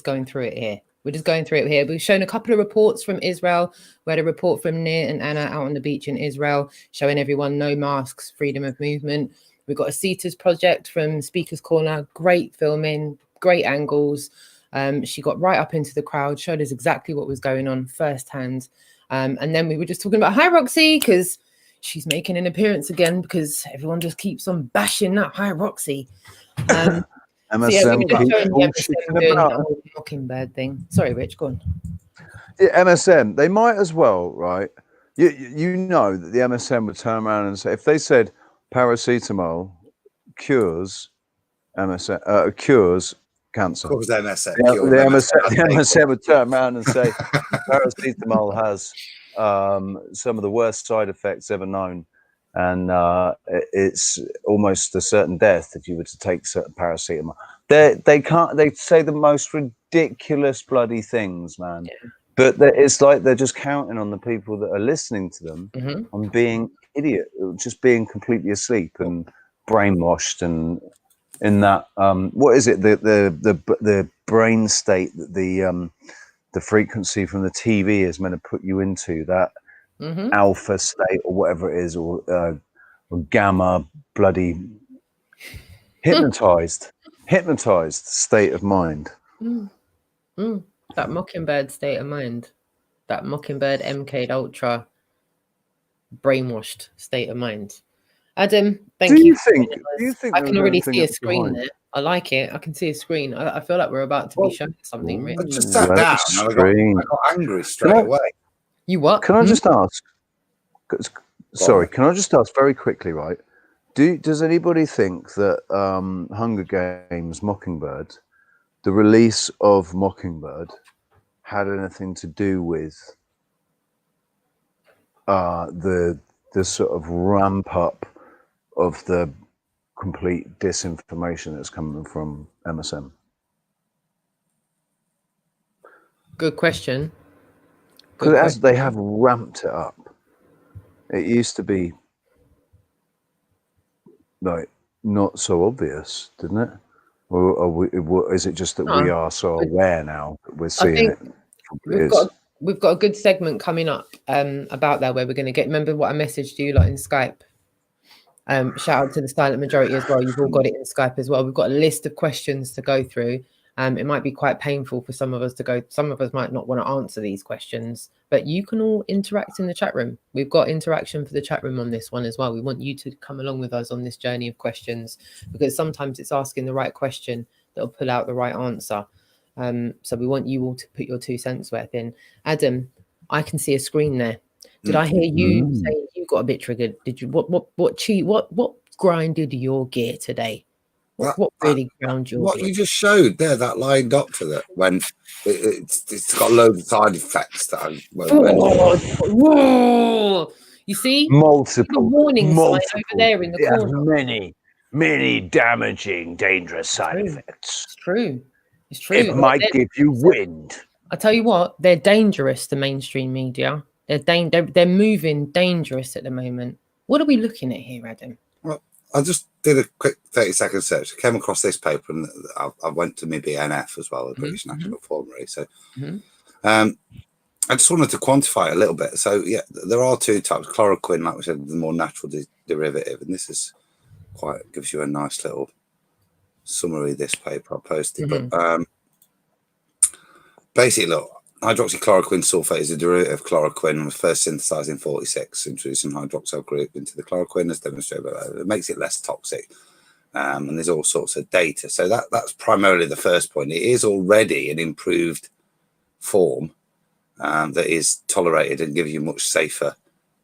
going through it here. We've shown a couple of reports from Israel. We had a report from Nir and Anna out on the beach in Israel, showing everyone no masks, freedom of movement. We've got a CETA's project from Speaker's Corner. Great filming, great angles. She got right up into the crowd, showed us exactly what was going on firsthand. And then we were just talking about Hi Roxy, because she's making an appearance again, because everyone just keeps on bashing that Hi Roxy. MSM doing the whole Mockingbird thing. Sorry, Rich, go on. Yeah, MSM, they might as well, right? You know that the MSM would turn around and say, if they said paracetamol cures MSM, cures cancer. Cures MSM. The MSM would turn around and say paracetamol has some of the worst side effects ever known. And it's almost a certain death if you were to take certain paracetamol. They say the most ridiculous bloody things, man. Yeah. But it's like they're just counting on the people that are listening to them on being idiot, just being completely asleep and brainwashed, and in that what is it, the brain state that the frequency from the TV is meant to put you into, that alpha state or whatever it is, or gamma, bloody hypnotized state of mind. That Mockingbird state of mind, that Mockingbird MK Ultra brainwashed state of mind. Adam, thank you. Do you think I can already see a screen there? I like it. I can see a screen. I feel like we're about to be shown something, Rich. I just sat down and I got angry straight away. You what? Can I just ask? Sorry, can I just ask very quickly, right? Does anybody think that Hunger Games Mockingbird, the release of Mockingbird, had anything to do with the sort of ramp up of the complete disinformation that's coming from MSM? Good question. Because they have ramped it up. It used to be like not so obvious, didn't it? Or is it just that we are so aware now that we're seeing it? We've got a good segment coming up about that, where we're going to get. Remember what I messaged you like in Skype. Shout out to the silent majority as well. You've all got it in Skype as well. We've got a list of questions to go through. It might be quite painful for some of us to go. Some of us might not want to answer these questions, but you can all interact in the chat room. We've got interaction for the chat room on this one as well. We want you to come along with us on this journey of questions, because sometimes it's asking the right question that'll pull out the right answer. So we want you all to put your 2 cents worth in. Adam, I can see a screen there. Did I hear you say you got a bit triggered? Did you? What grinded your gear today? What really ground your What gear? you just showed there, that lying doctor that when it's got loads of side effects that I Whoa! You see, multiple the warning sign over there in the corner. Many damaging, dangerous side effects. It's true. It's true. It might give you wind. I tell you what, they're dangerous. The mainstream media, they're moving dangerous at the moment. What are we looking at here, Adam? Well, I just did a quick 30-second search. I came across this paper, and I went to my BNF as well, the British National Formulary. So, I just wanted to quantify it a little bit. So, yeah, there are 2 types. Chloroquine, like we said, the more natural derivative, and this is gives you a nice little summary of this paper I posted. But basically, look, hydroxychloroquine sulfate is a derivative of chloroquine and was first synthesized in 1946, introducing hydroxyl group into the chloroquine as demonstrated. It makes it less toxic, and there's all sorts of data. So that's primarily the first point. It is already an improved form that is tolerated and gives you much safer.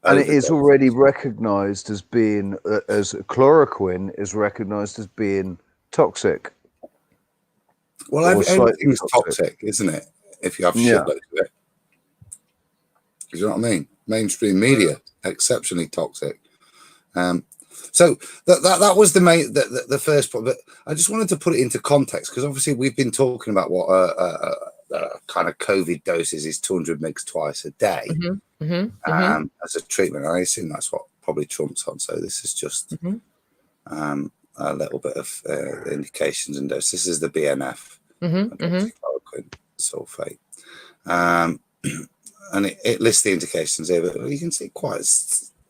And it is already recognized as being, as chloroquine is recognized as being toxic. Well, everything's toxic, isn't it? If you have shitloads of it. Do you know what I mean? Mainstream media, exceptionally toxic. So that was the first point. But I just wanted to put it into context, because obviously we've been talking about what kind of COVID doses is 200 mg twice a day as a treatment. I assume that's what probably Trump's on. So this is just a little bit of indications and doses. This is the BNF, hydroxychloroquine sulfate, and it lists the indications here, but you can see quite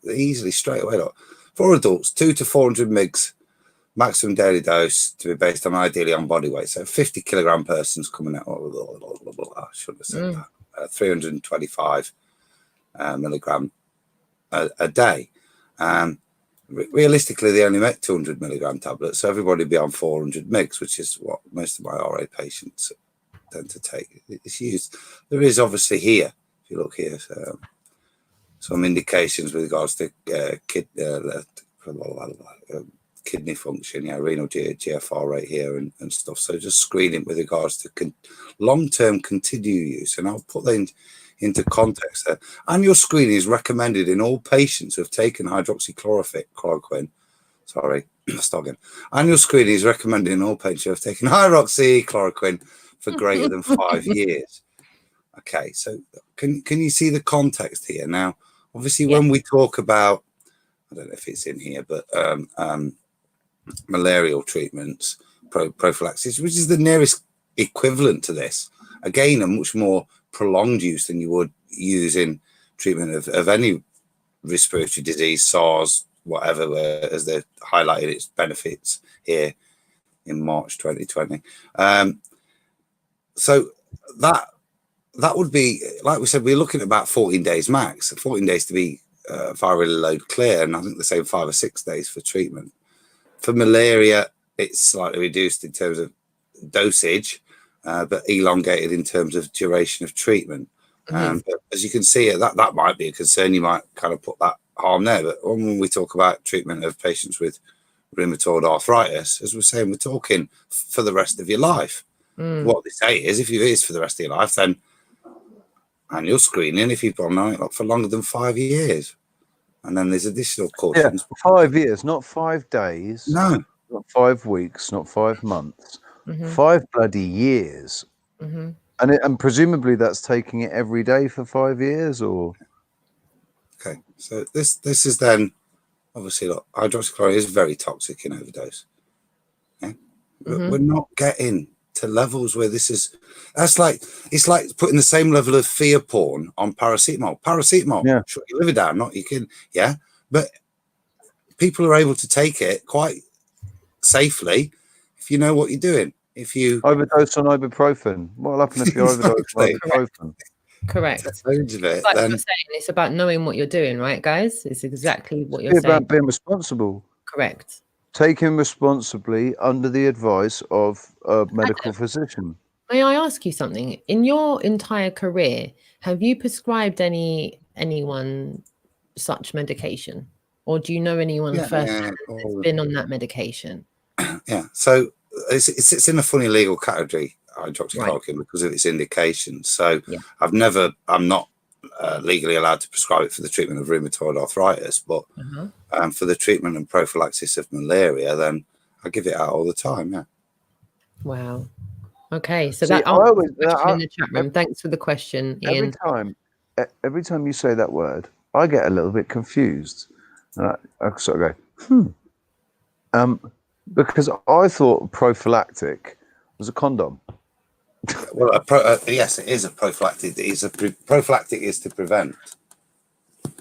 easily straight away. Look, for adults, 200 to 400 mg maximum daily dose to be based on ideally on body weight. So 50 kilogram person's coming out. I shouldn't have said that. 325 milligram a day. Realistically, they only make 200 milligram tablets, so everybody be on 400 mgs, which is what most of my RA patients tend to take. It's used. There is obviously here, if you look here, some indications with regards to kidney function, renal GFR rate here and stuff. So just screening with regards to long-term continued use, and I'll put that into context there. Annual screening is recommended in all patients who have taken hydroxychloroquine. Annual screening is recommended in all patients who have taken hydroxychloroquine for greater than 5 years. Okay, so can you see the context here? Now, obviously, when we talk about, I don't know if it's in here, but malarial treatments, prophylaxis, which is the nearest equivalent to this. Again, a much more prolonged use than you would use in treatment of any respiratory disease, SARS, whatever, as they highlighted its benefits here in March 2020. So that would be, like we said, we're looking at about 14 days max, 14 days to be virally load clear, and I think the same 5 or 6 days for treatment. For malaria, it's slightly reduced in terms of dosage, but elongated in terms of duration of treatment. But as you can see, that might be a concern. You might kind of put that harm there. But when we talk about treatment of patients with rheumatoid arthritis, as we're saying, we're talking for the rest of your life. What they say is, if it is for the rest of your life, then annual screening if you've gone on it for longer than 5 years. And then there's additional cautions. Yeah, 5 years, not 5 days. No. not 5 weeks, not 5 months, Mm-hmm. 5 bloody years. Mm-hmm. And presumably that's taking it every day for 5 years, or? Okay, so this is then obviously, look, hydroxychloroquine is very toxic in overdose. Okay? But we're not getting to levels where this is. It's like putting the same level of fear porn on paracetamol. Paracetamol, shut your liver down, not you can, yeah. But people are able to take it quite safely if you know what you're doing. If you overdose on ibuprofen, what will happen if you overdose on ibuprofen? Correct. Loads of it, Like then you're saying, it's about knowing what you're doing, right, guys? It's exactly what you're It's saying. about being responsible. Correct. Taking responsibly under the advice of a medical physician. May I ask you something? In your entire career, have you prescribed anyone such medication, or do you know anyone that's been on that medication? Yeah, so it's in a funny legal category, hydroxychloroquine, because of its indications. So I'm not legally allowed to prescribe it for the treatment of rheumatoid arthritis, but for the treatment and prophylaxis of malaria, then I give it out all the time. Yeah. Wow. Okay, so See, that answers the question in the chat room. Thanks for the question, Ian. Every time you say that word, I get a little bit confused. I sort of go, because I thought prophylactic was a condom. Well, yes, it is a prophylactic. Prophylactic is to prevent.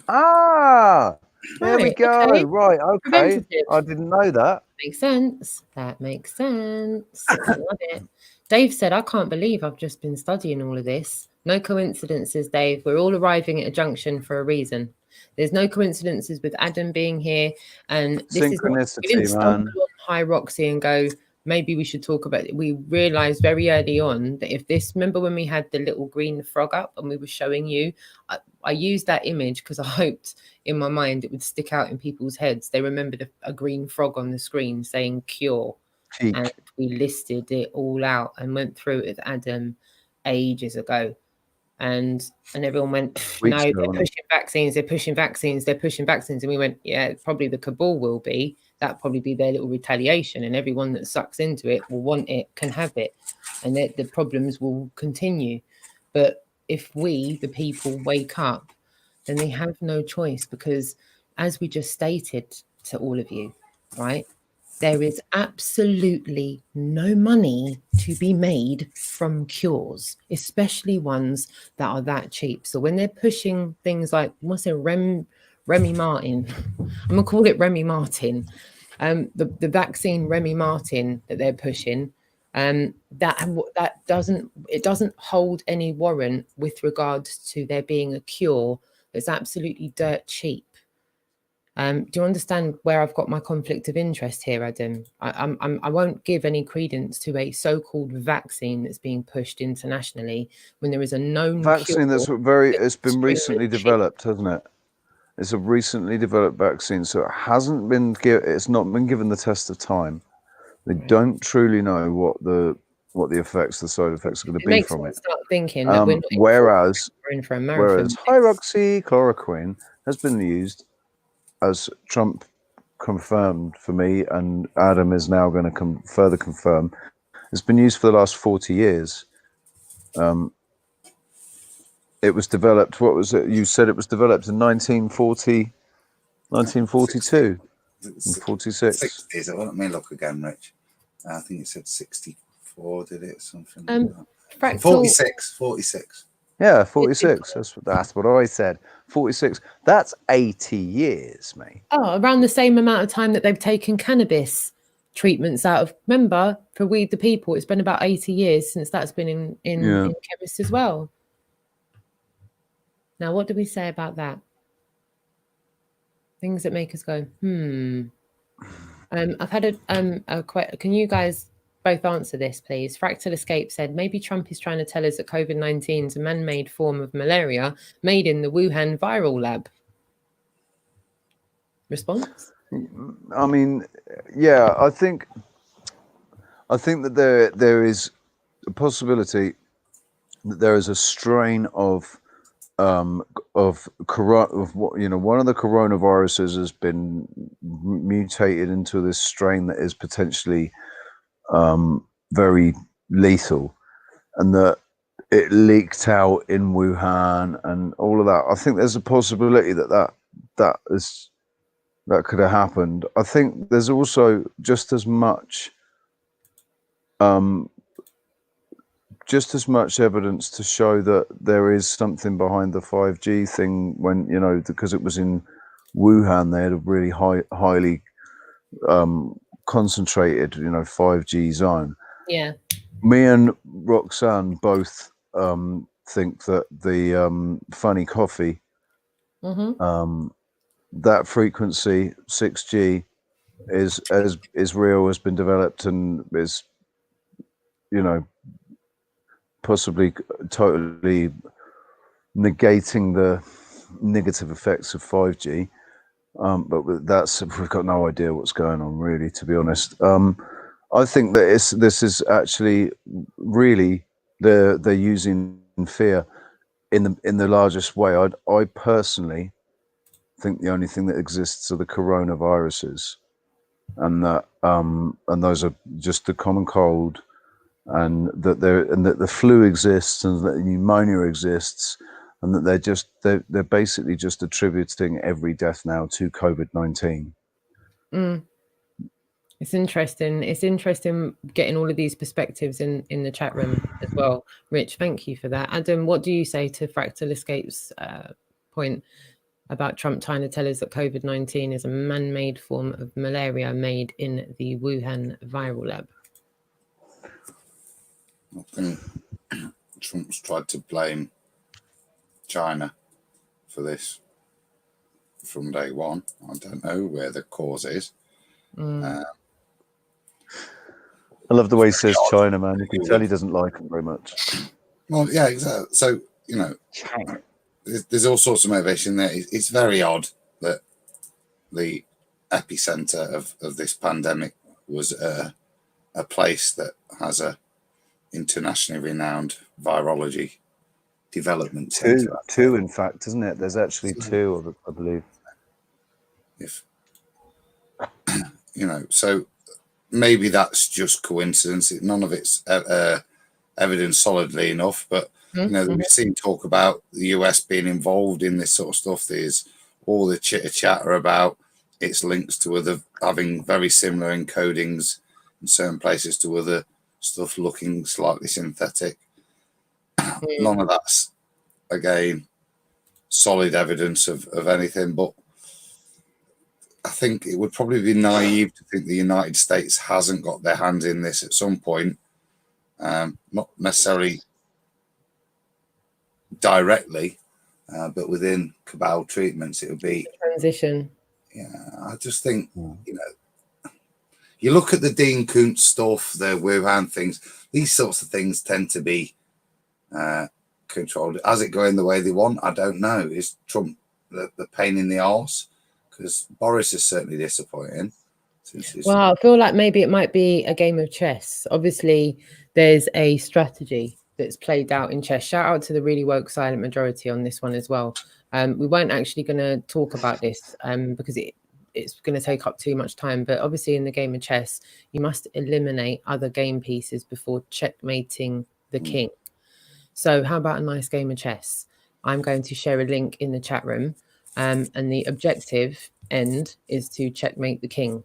Ah, there we Right, go. okay. Right, okay. Preventative. I didn't know that. Makes sense. That makes sense. I love it. Dave said, I can't believe I've just been studying all of this. No coincidences, Dave. We're all arriving at a junction for a reason. There's no coincidences with Adam being here. And this is not, we didn't stumble on High Roxy and go, maybe we should talk about it. We realized very early on that if this, remember when we had the little green frog up and we were showing you, I used that image because I hoped in my mind it would stick out in people's heads. They remembered a green frog on the screen saying cure. And we listed it all out and went through it with Adam ages ago. And everyone went, no, they're pushing vaccines, they're pushing vaccines, they're pushing vaccines. And we went, yeah, probably the cabal will be. That'll probably be their little retaliation. And everyone that sucks into it will want it, can have it. And the problems will continue. But if we, the people, wake up, then they have no choice, because as we just stated to all of you, right, there is absolutely no money to be made from cures, especially ones that are that cheap. So when they're pushing things like, what's it, Remy Martin, I'm gonna call it Remy Martin, the vaccine Remy Martin that they're pushing, that doesn't hold any warrant with regards to there being a cure that's absolutely dirt cheap. Do you understand where I've got my conflict of interest here, Adam? I won't give any credence to a so-called vaccine that's being pushed internationally when there is a known vaccine cure it's been recently developed, hasn't it? It's a recently developed vaccine, so it's not been given the test of time. They don't truly know what the effects, the side effects are going to be from it. Start thinking that we're not whereas in for a marathon. hydroxychloroquine has been used, as Trump confirmed for me, and Adam is now going to further confirm, it's been used for the last 40 years. It was developed, what was it? You said it was developed in 1942 and 46. 60s. Let me look again, Rich. I think it said 64, did it? Something like that. 46. Yeah, 46. That's what I said. 46. That's 80 years, mate. Oh, around the same amount of time that they've taken cannabis treatments out of. Remember, for We the People, it's been about 80 years since that's been in chemists as well. Now, what do we say about that? Things that make us go, I've had can you guys both answer this, please? Fractal Escape said, maybe Trump is trying to tell us that COVID-19 is a man-made form of malaria made in the Wuhan viral lab. Response? I mean, yeah, I think that there is a possibility that there is a strain of of what, you know, one of the coronaviruses has been mutated into this strain that is potentially very lethal, and that it leaked out in Wuhan and all of that. I think there's a possibility that could have happened. I think there's also just as much evidence to show that there is something behind the 5G thing, when, you know, because it was in Wuhan, they had a really highly concentrated, you know, 5G zone. Yeah. Me and Roxanne both think that the funny coffee, that frequency 6G is real, has been developed, and is, you know, possibly totally negating the negative effects of 5G. But we've got no idea what's going on, really, to be honest. I think that this is actually really they're using fear in the largest way. I personally think the only thing that exists are the coronaviruses, and that and those are just the common cold, and that the flu exists, and that pneumonia exists, and that they're basically just attributing every death now to COVID-19. It's interesting. It's interesting getting all of these perspectives in the chat room as well. Rich, thank you for that. Adam, what do you say to Fractal Escape's point about Trump trying to tell us that COVID-19 is a man-made form of malaria made in the Wuhan viral lab? I think Trump's tried to blame China for this from day one. I don't know where the cause is. I love the way he says China, man. You can tell he doesn't like them very much. Well, yeah, exactly. So, you know, there's all sorts of motivation there. It's very odd that the epicenter of this pandemic was a place that has a internationally renowned virology development center. Two, in fact, isn't it? There's actually two, I believe. If you know, so maybe that's just coincidence. None of it's evidence solidly enough, but you know, we've seen talk about the US being involved in this sort of stuff. There's all the chitter chatter about its links to other, having very similar encodings in certain places to other stuff looking slightly synthetic. None of that's, again, solid evidence of anything, but I think it would probably be naive to think the United States hasn't got their hands in this at some point. Not necessarily directly, but within cabal treatments, it would be transition. Yeah, I just think, you know, you look at the Dean Koontz stuff, the Wuhan things, these sorts of things tend to be controlled. Has it going the way they want? I don't know. Is Trump the pain in the arse? Because Boris is certainly disappointing. Well, I feel like maybe it might be a game of chess. Obviously, there's a strategy that's played out in chess. Shout out to the really woke silent majority on this one as well. We weren't actually going to talk about this because it's going to take up too much time. But obviously, in the game of chess, you must eliminate other game pieces before checkmating the king. So how about a nice game of chess? I'm going to share a link in the chat room. And the objective end is to checkmate the king.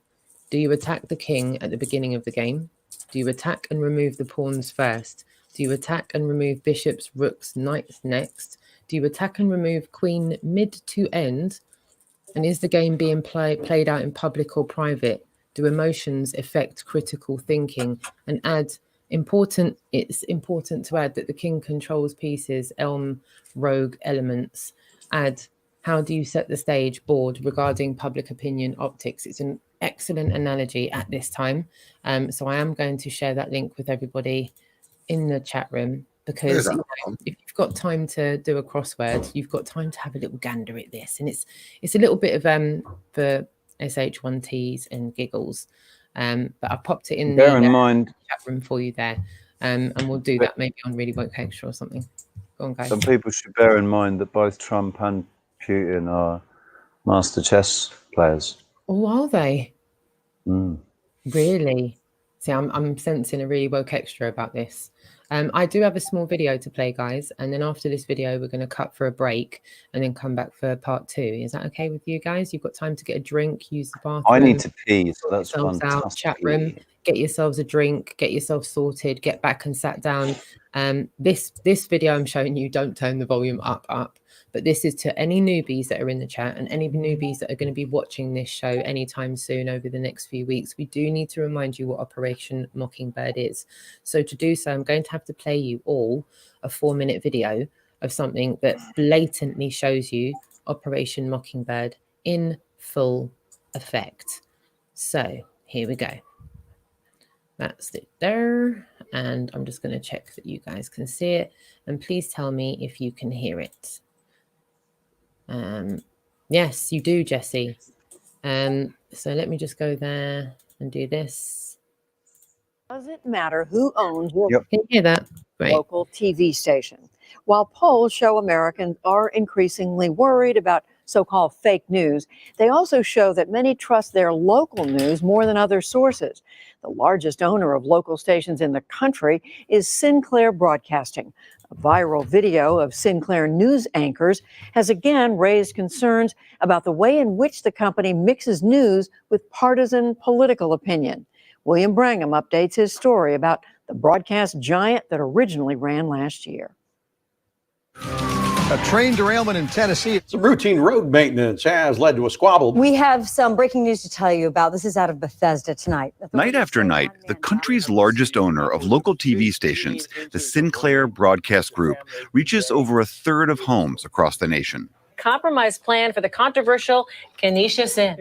Do you attack the king at the beginning of the game? Do you attack and remove the pawns first? Do you attack and remove bishops, rooks, knights next? Do you attack and remove queen mid to end? And is the game being played out in public or private? Do emotions affect critical thinking? And it's important to add that the king controls pieces, elm, rogue elements. Add, how do you set the stage board regarding public opinion optics? It's an excellent analogy at this time. So I am going to share that link with everybody in the chat room, because if you've got time to do a crossword, you've got time to have a little gander at this. And it's a little bit of for SH1Ts and giggles. But I popped it in Bear in mind, chat room for you there. And we'll do that maybe on Really Woke Extra or something. Go on, guys. Some people should bear in mind that both Trump and Putin are master chess players. Oh, are they? Mm. Really? See, I'm sensing a really woke extra about this. I do have a small video to play, guys, and then after this video, we're going to cut for a break and then come back for part 2. Is that okay with you guys? You've got time to get a drink, use the bathroom. I need to pee, so that's yourselves out, fantastic. chat room, get yourselves a drink, get yourself sorted, get back and sat down. This video I'm showing you, don't turn the volume up. But this is to any newbies that are in the chat and any newbies that are going to be watching this show anytime soon over the next few weeks. We do need to remind you what Operation Mockingbird is. So to do so, I'm going to have to play you all a 4-minute video of something that blatantly shows you Operation Mockingbird in full effect. So here we go. That's it there. And I'm just going to check that you guys can see it. And please tell me if you can hear it. Yes, you do, Jesse. So let me just go there and do this. Does it matter who owns your Can you hear that? Great. local TV station? While polls show Americans are increasingly worried about so-called fake news, they also show that many trust their local news more than other sources. The largest owner of local stations in the country is Sinclair Broadcasting. A viral video of Sinclair news anchors has again raised concerns about the way in which the company mixes news with partisan political opinion. William Brangham updates his story about the broadcast giant that originally ran last year. A train derailment in Tennessee. Some routine road maintenance has led to a squabble. We have some breaking news to tell you about. This is out of Bethesda tonight. Night after night, the country's largest owner of local TV stations, the Sinclair Broadcast Group, reaches over a third of homes across the nation. Compromise plan for the controversial Kenesha Sin.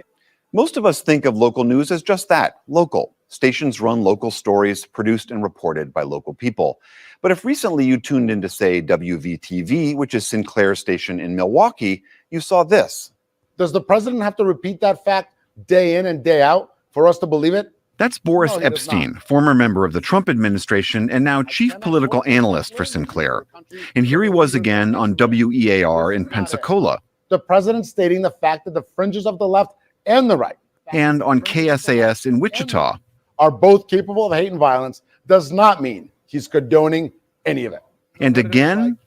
Most of us think of local news as just that, local. Stations run local stories produced and reported by local people. But if recently you tuned in to, say, WVTV, which is Sinclair's station in Milwaukee, you saw this. Does the president have to repeat that fact day in and day out for us to believe it? That's Boris Epstein, former member of the Trump administration and now chief political analyst for Sinclair. And here he was again on WEAR in Pensacola. The president stating the fact that the fringes of the left and the right and on KSAS in Wichita are both capable of hate and violence does not mean he's condoning any of it. And again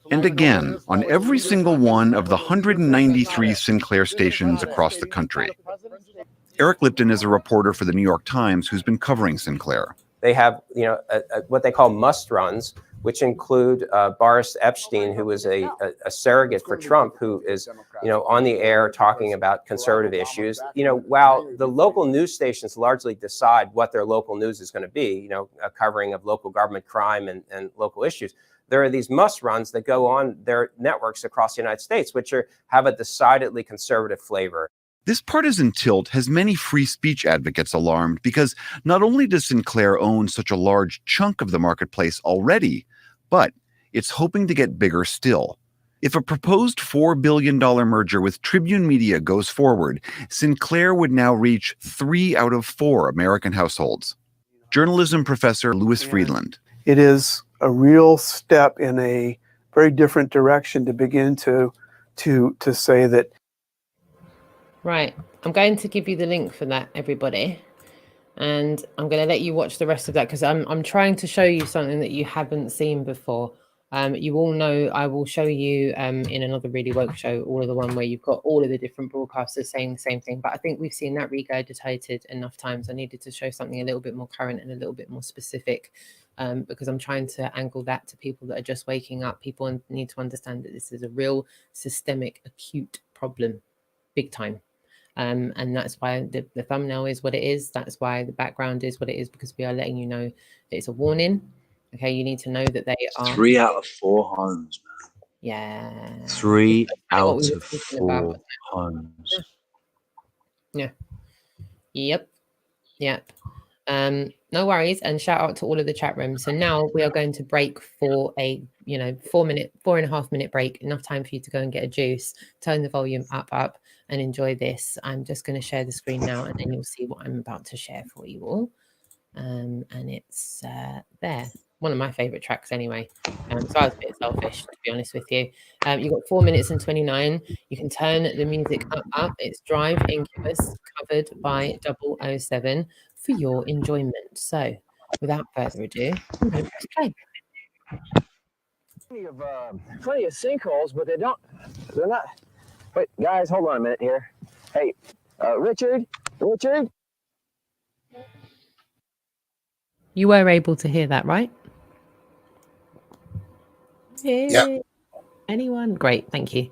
on every single one of the 193 Sinclair stations across the country. Eric Lipton is a reporter for the New York Times who's been covering Sinclair. They have, what they call must runs, which include Boris Epstein, who is a surrogate for Trump, who is, on the air talking about conservative issues. While the local news stations largely decide what their local news is going to be, a covering of local government crime and local issues, there are these must runs that go on their networks across the United States, which have a decidedly conservative flavor. This partisan tilt has many free speech advocates alarmed because not only does Sinclair own such a large chunk of the marketplace already, but it's hoping to get bigger still. If a proposed $4 billion merger with Tribune Media goes forward, Sinclair would now reach 3 out of 4 American households. Journalism professor Louis Friedland. It is a real step in a very different direction to begin to say that. Right, I'm going to give you the link for that, everybody. And I'm going to let you watch the rest of that because I'm trying to show you something that you haven't seen before. You all know I will show you in another Really Woke show, all of the one where you've got all of the different broadcasters saying the same thing. But I think we've seen that regurgitated enough times. I needed to show something a little bit more current and a little bit more specific because I'm trying to angle that to people that are just waking up. People need to understand that this is a real systemic, acute problem, big time. And that's why the thumbnail is what it is. That's why the background is what it is, because we are letting you know that it's a warning. Okay, you need to know that they are 3 out of 4 homes, man. Yeah. 3 out of 4 homes. Yeah. Yep. No worries, and shout out to all of the chat rooms. So now we are going to break for a 4.5 minute break. Enough time for you to go and get a juice, turn the volume up, and enjoy this. I'm just going to share the screen now, and then you'll see what I'm about to share for you all. And it's there. one of my favorite tracks anyway. So I was a bit selfish, to be honest with you. You've got 4 minutes and 29. You can turn the music up. It's Drive Incubus, covered by 007 for your enjoyment. So without further ado, I'm going to press play. Plenty of sinkholes, but they're not. Wait, guys, hold on a minute here. Hey, Richard. You were able to hear that, right? Yeah. Anyone? Great, thank you.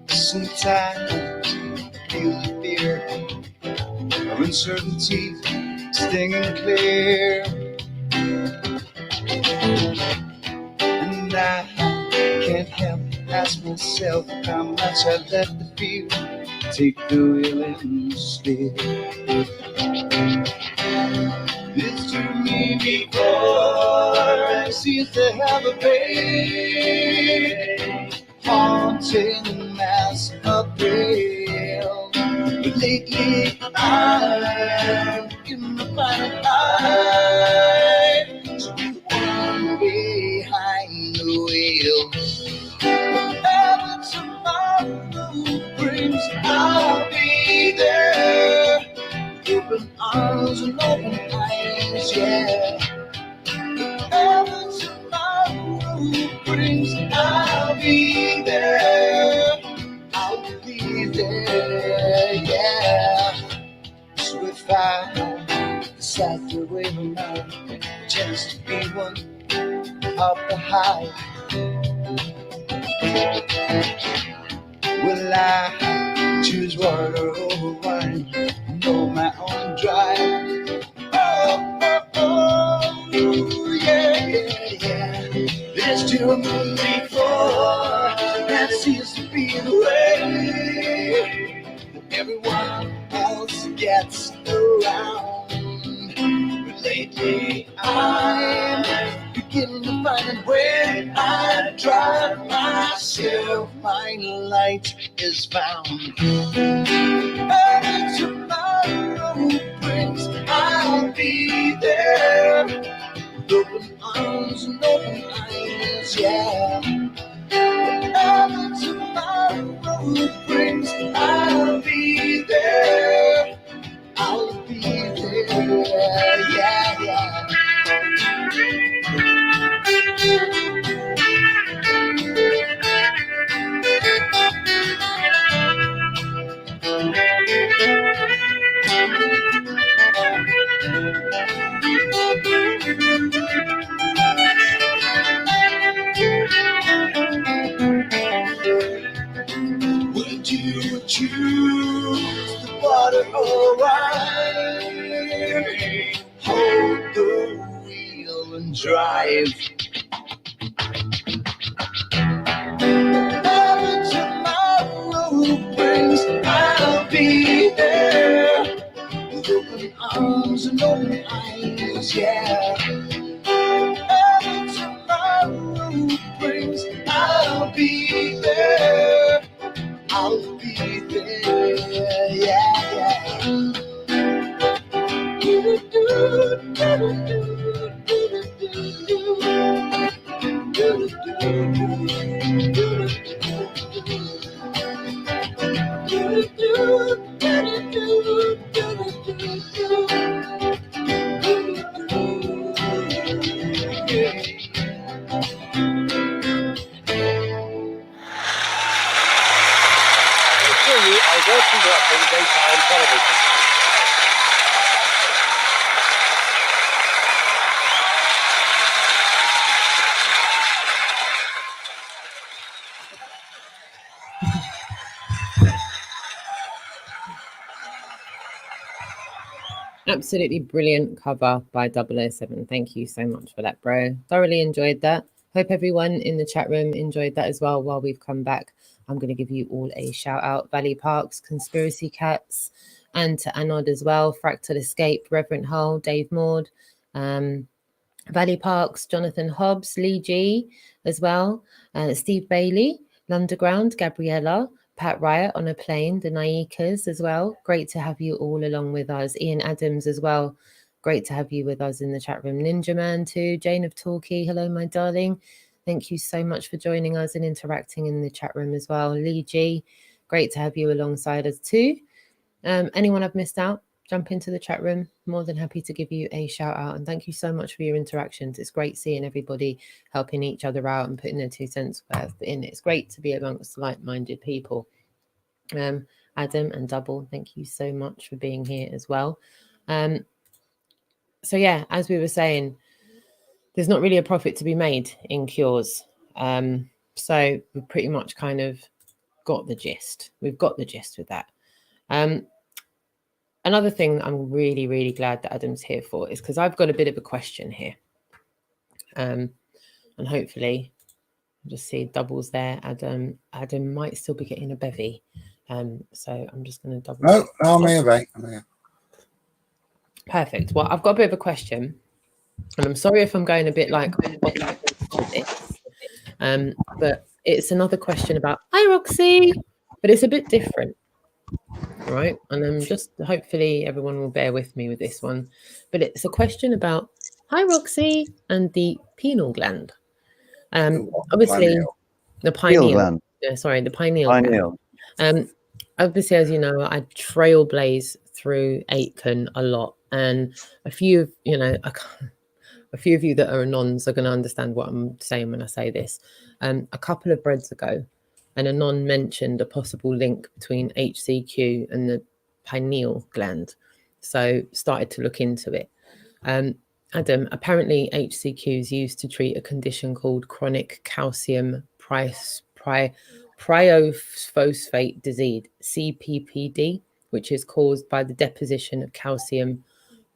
Sometimes feel the fear of uncertainty stinging clear, and I can't help ask myself how much I let the fear take the wheel and steer. It's to me before I cease to have a pain, haunting mass appeal. But lately I'm in the final eye, so I'm behind the wheel. Whatever tomorrow brings, I'll be there. Open arms and open eyes, yeah. Whatever tomorrow brings, I'll be there. I'll be there, yeah. So if I decide to wait around, a chance to be one of the high, will I choose water over wine? Know my own drive. Oh, yeah. There's too many before, that seems to be the way. Everyone else gets around, but lately I'm beginning to find that when I drive myself, my light is found. Every tomorrow brings, I'll be there. With open arms and open eyes, yeah. Whatever tomorrow brings, I'll be there. I'll be there, yeah, yeah. Would you choose the water or wine? Hold the wheel and drive. Whatever tomorrow brings, I'll be there. With open arms and open eyes, yeah. Whatever tomorrow brings, I'll be there. I'll be there, yeah, yeah. Daytime television. Absolutely brilliant cover by 007. Thank you so much for that, bro. Thoroughly enjoyed that. Hope everyone in the chat room enjoyed that as well. While we've come back, I'm going to give you all a shout out. Valley Parks, Conspiracy Cats, and to Anod as well. Fractal Escape, Reverend Hull, Dave Maud, Valley Parks, Jonathan Hobbs, Lee G as well, Steve Bailey, Lunderground, Gabriella, Pat Riot on a plane, the Naikas as well. Great to have you all along with us. Ian Adams as well. Great to have you with us in the chat room. Ninja Man too. Jane of Torquay. Hello, my darling. Thank you so much for joining us and interacting in the chat room as well. Lee G, great to have you alongside us too. Anyone I've missed out, jump into the chat room. More than happy to give you a shout out. And thank you so much for your interactions. It's great seeing everybody helping each other out and putting their 2 cents worth in. It's great to be amongst like-minded people. Adam and Double, thank you so much for being here as well. So yeah, as we were saying, there's not really a profit to be made in cures. So we pretty much kind of got the gist. We've got the gist with that. Another thing I'm really, really glad that Adam's here for is because I've got a bit of a question here. And hopefully, I'll just see Doubles there. Adam might still be getting a bevy. So I'm just going to double check. No, I'm here. Perfect. Well, I've got a bit of a question. And I'm sorry if I'm going a bit like off this. But it's another question about, hi, Roxy. But it's a bit different. Right, and I'm just hopefully everyone will bear with me with this one, but it's a question about hi Roxy and the pineal gland. Obviously the pineal gland. Sorry, the pineal gland. Obviously, as you know, I trailblaze through Aitken a lot, and a few of you that are anons are going to understand what I'm saying when I say this. A couple of breads ago, an anon mentioned a possible link between HCQ and the pineal gland. So started to look into it. Adam, apparently HCQ is used to treat a condition called chronic calcium pyrophosphate disease, CPPD, which is caused by the deposition of calcium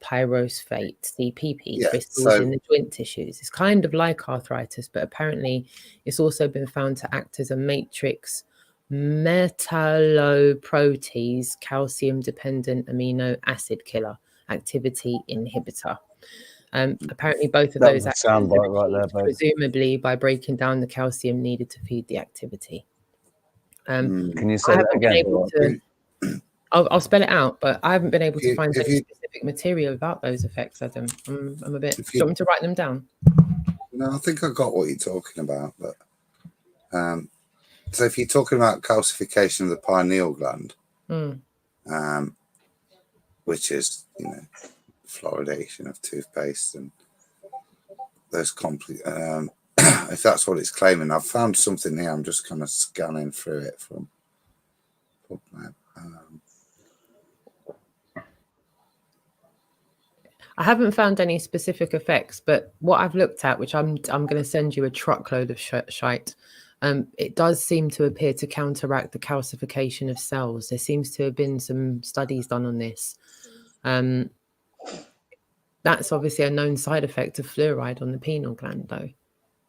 pyrophosphate, CPP, crystals in the joint tissues. It's kind of like arthritis, but apparently it's also been found to act as a matrix metalloprotease calcium-dependent amino acid killer activity inhibitor. Apparently both of those actions are presumably by breaking down the calcium needed to feed the activity. Can you say that again? I'll spell it out, but I haven't been able to find any specific material about those effects, Adam. I'm a bit... Do you want me to write them down? No, I think I got what you're talking about, but... so if you're talking about calcification of the pineal gland, which is, fluoridation of toothpaste and those if that's what it's claiming, I've found something here. I'm just kind of scanning through it from PubMed. I haven't found any specific effects, but what I've looked at, which I'm going to send you a truckload of shite, it does seem to appear to counteract the calcification of cells. There seems to have been some studies done on this. That's obviously a known side effect of fluoride on the pineal gland, though,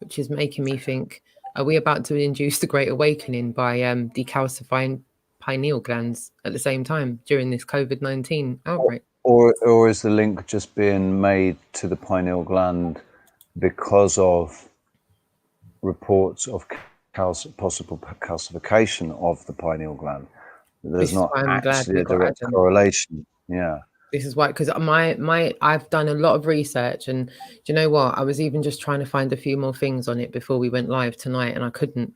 which is making me think, are we about to induce the Great Awakening by decalcifying pineal glands at the same time during this COVID-19 outbreak? Or is the link just being made to the pineal gland because of reports of possible calcification of the pineal gland? There's not actually a direct correlation. Yeah. This is why, because I've done a lot of research, and do you know what? I was even just trying to find a few more things on it before we went live tonight, and I couldn't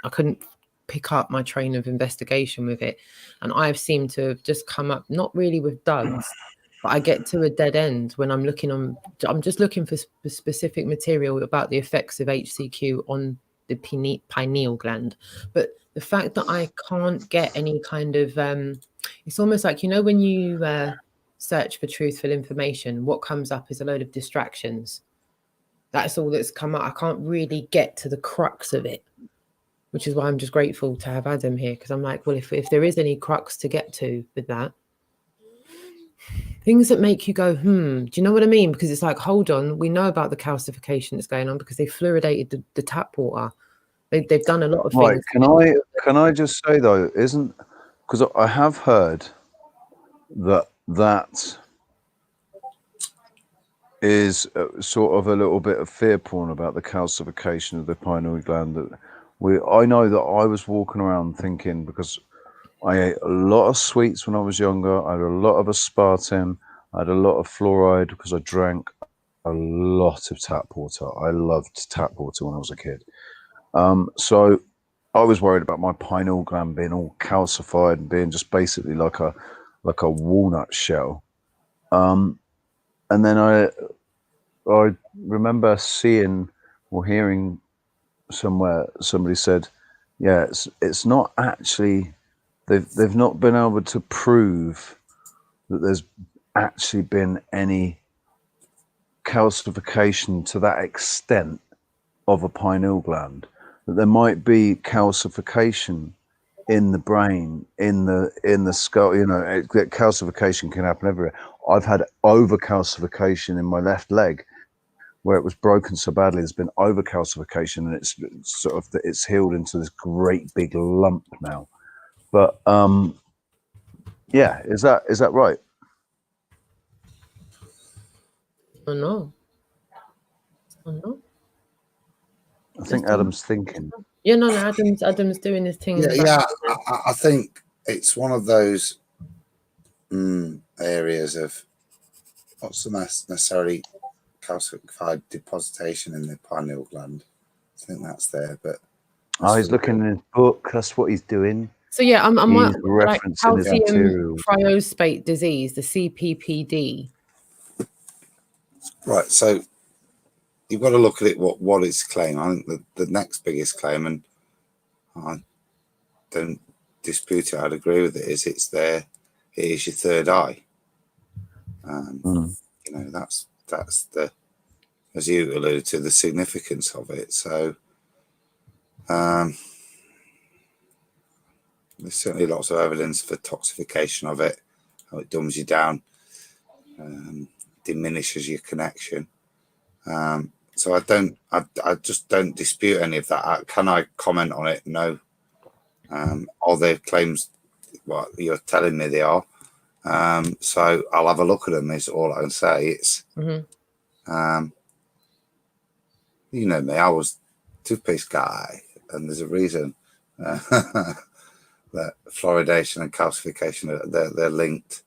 pick up my train of investigation with it. And I've seemed to have just come up, not really with duds, but I get to a dead end when I'm just looking for specific material about the effects of HCQ on the pineal gland. But the fact that I can't get any kind of, it's almost like, when you search for truthful information, what comes up is a load of distractions. That's all that's come up. I can't really get to the crux of it, which is why I'm just grateful to have Adam here, because I'm like, well, if there is any crux to get to with that, things that make you go, do you know what I mean? Because it's like, hold on, we know about the calcification that's going on because they fluoridated the tap water. They've done a lot of Right, things. can I just say though, isn't, because I have heard that is sort of a little bit of fear porn about the calcification of the pineal gland. I know that I was walking around thinking, because I ate a lot of sweets when I was younger, I had a lot of aspartame, I had a lot of fluoride because I drank a lot of tap water. I loved tap water when I was a kid. So I was worried about my pineal gland being all calcified and being just basically like a walnut shell. And then I remember seeing or hearing somewhere somebody said, yeah, it's not actually, they've not been able to prove that there's actually been any calcification to that extent of a pineal gland, that there might be calcification in the brain, in the skull. You know, calcification can happen everywhere. I've had over calcification in my left leg where it was broken so badly. There's been over calcification, and it's sort of it's healed into this great big lump now. But yeah, is that right? Oh no. Oh no. I think Adam's thinking. Yeah, no, Adam's doing his thing. Yeah, I think it's one of those areas of not so necessarily calcified depositation in the pineal gland. I think that's there, but he's looking in his book. That's what he's doing. So yeah, I'm he's like referencing his material. Cryospate disease, the CPPD. Right, so you've got to look at it what it's claiming. I think the next biggest claim, and I don't dispute it, I'd agree with it, is it's there. It is your third eye. You know, that's the, as you alluded to, the significance of it. So there's certainly lots of evidence for toxification of it, how it dumbs you down, diminishes your connection. So I just don't dispute any of that. Can I comment on it? No. All their claims, what you're telling me they are. So I'll have a look at them, is all I can say. It's you know me, I was toothpaste guy, and there's a reason that fluoridation and calcification they're linked.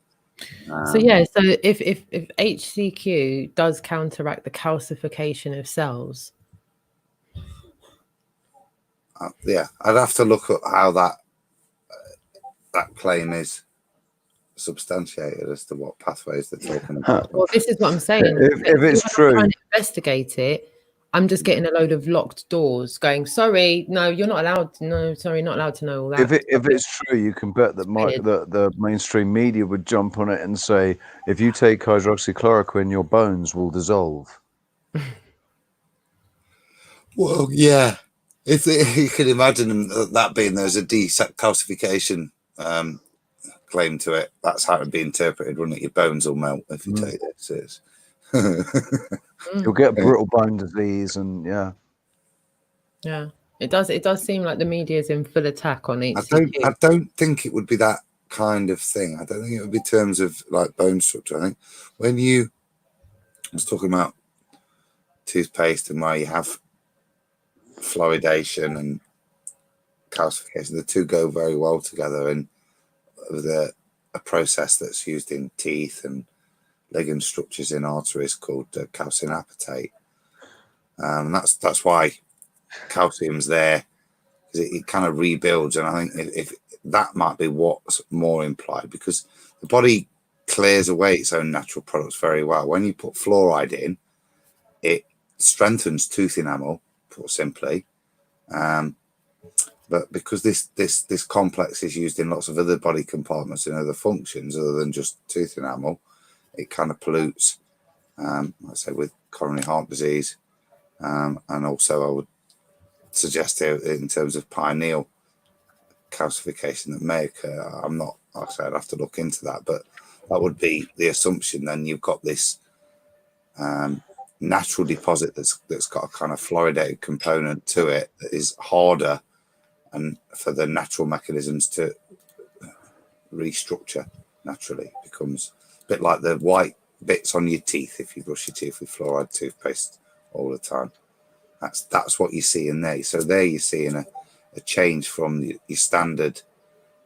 So yeah, so if HCQ does counteract the calcification of cells, yeah, I'd have to look at how that claim is substantiated as to what pathways they're talking about. well, this is what I'm saying. If it's true, trying to investigate it, I'm just getting a load of locked doors going, sorry, no, you're not allowed. No, sorry, not allowed to know all that. If it's true, you can bet that the mainstream media would jump on it and say, if you take hydroxychloroquine, your bones will dissolve. Well, yeah. If you can imagine that being there's a decalcification claim to it, that's how it would be interpreted, wouldn't it? Your bones will melt if you take this. You'll get brittle bone disease, and yeah, it does seem like the media is in full attack on it. I don't think it would be that kind of thing. I don't think it would be in terms of like bone structure. I think when I was talking about toothpaste and where you have fluoridation and calcification, the two go very well together, and with a process that's used in teeth and ligament structures in arteries called calcinapatase. And that's why calcium's there, because it kind of rebuilds. And I think if that might be what's more implied, because the body clears away its own natural products very well. When you put fluoride in, it strengthens tooth enamel, put simply. But because this complex is used in lots of other body compartments and other functions other than just tooth enamel, it kind of pollutes, let's say, with coronary heart disease. And also I would suggest here in terms of pineal calcification that may occur. I'm not, like I said, I'd have to look into that, but That would be the assumption. Then you've got this natural deposit that's got a kind of fluoridated component to it that is harder, and for the natural mechanisms to restructure naturally, it becomes a bit like the white bits on your teeth if you brush your teeth with fluoride toothpaste all the time. That's what you see in there. So there you're seeing a change from your standard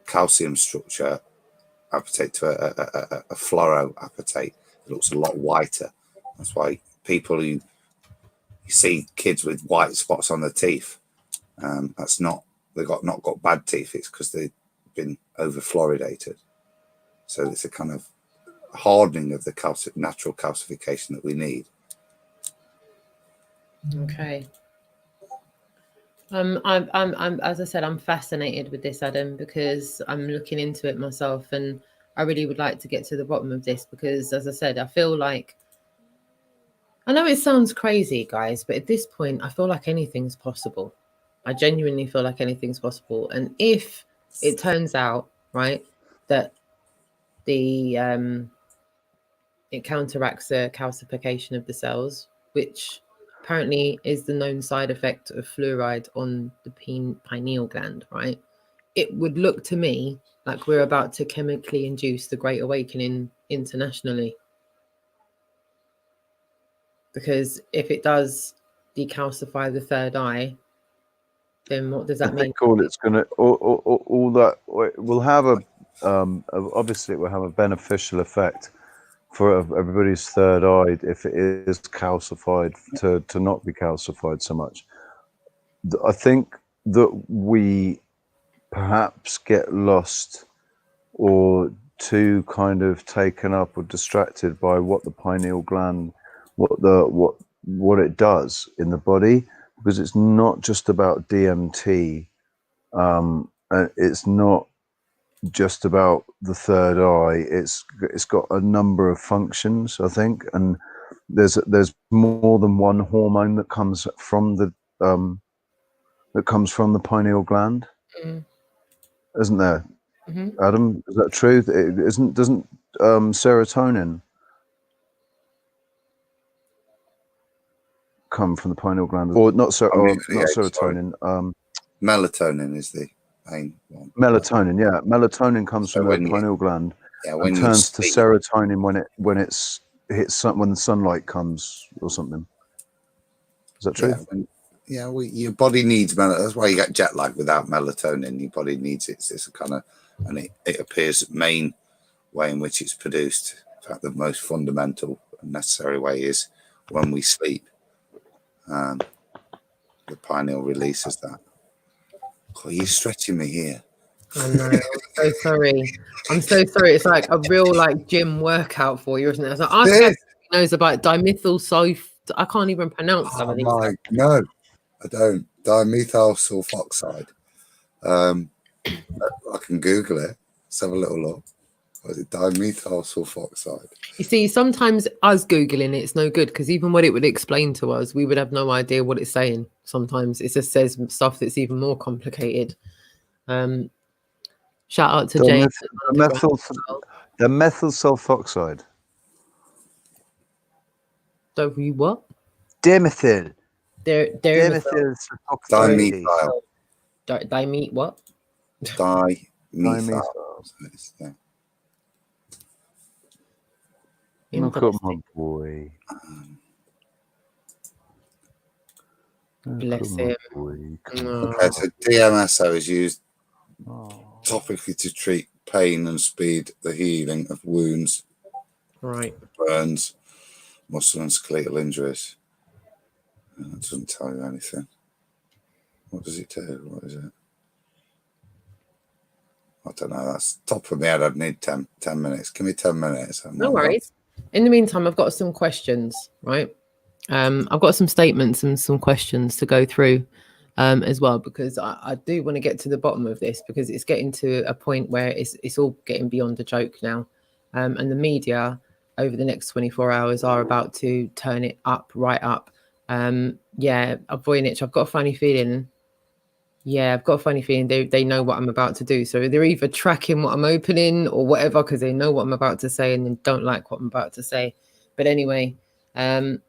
calcium structure acetate to a fluoroacetate. It looks a lot whiter. That's why people you see kids with white spots on their teeth, that's not they've not got bad teeth. It's because they've been over fluoridated. So it's a kind of hardening of the natural calcification that we need. Okay. I'm as I said, I'm fascinated with this, Adam, because I'm looking into it myself, and I really would like to get to the bottom of this because, as I said, I feel like, I know it sounds crazy, guys, but at this point, I feel like anything's possible. I genuinely feel like anything's possible. And if it turns out, right, that the it counteracts the calcification of the cells, which apparently is the known side effect of fluoride on the pineal gland, right? It would look to me like we're about to chemically induce the Great Awakening internationally. Because if it does decalcify the third eye, then what does that mean? All it's going to, all that will have obviously it will have a beneficial effect for everybody's third eye if it is calcified to not be calcified so much. I think that we perhaps get lost or too kind of taken up or distracted by what the pineal gland, what it does in the body, because it's not just about DMT. It's not just about the third eye. It's got a number of functions, I think, and there's more than one hormone that comes from the pineal gland, isn't there? Adam, is that true? Doesn't serotonin come from the pineal gland, or not serotonin? Melatonin is the main one. Melatonin, yeah, melatonin comes from the pineal gland and turns to serotonin when the sunlight comes or something. Is that true? Yeah, your body needs melatonin. That's why you get jet lag without melatonin. Your body needs it. It's a kind of, and it appears the main way in which it's produced. In fact, the most fundamental and necessary way is when we sleep. The pineal releases that. Oh, you're stretching me here. I know. I'm so sorry. I'm so sorry. It's like a real gym workout for you, isn't it? It's like, ask us who knows about dimethyl sulf. I can't even pronounce some of these. No, I don't. Dimethyl sulfoxide. I can Google it. Let's have a little look. What is it? Dimethyl sulfoxide. You see, sometimes us Googling it's no good, because even what it would explain to us, we would have no idea what it's saying. Sometimes it just says stuff that's even more complicated. Shout out to James. The methyl sulfoxide. Don't you what? Dimethyl. Dimethyl Dimethyl. Dimet what? Dimethyl. Look at my boy. Bless him. Okay, so DMSO is used topically to treat pain and speed the healing of wounds, right? Burns, muscle and skeletal injuries. It doesn't tell you anything. What does it do? What is it? I don't know. That's top of my head. I'd need 10 minutes. Give me 10 minutes. No worries. In the meantime, I've got some questions, right? I've got some statements and some questions to go through as well, because I do want to get to the bottom of this, because it's getting to a point where it's all getting beyond a joke now. And the media over the next 24 hours are about to turn it up, right up. Yeah, Voynich, I've got a funny feeling Yeah, I've got a funny feeling they know what I'm about to do. So they're either tracking what I'm opening or whatever, because they know what I'm about to say and then don't like what I'm about to say. But anyway, I'm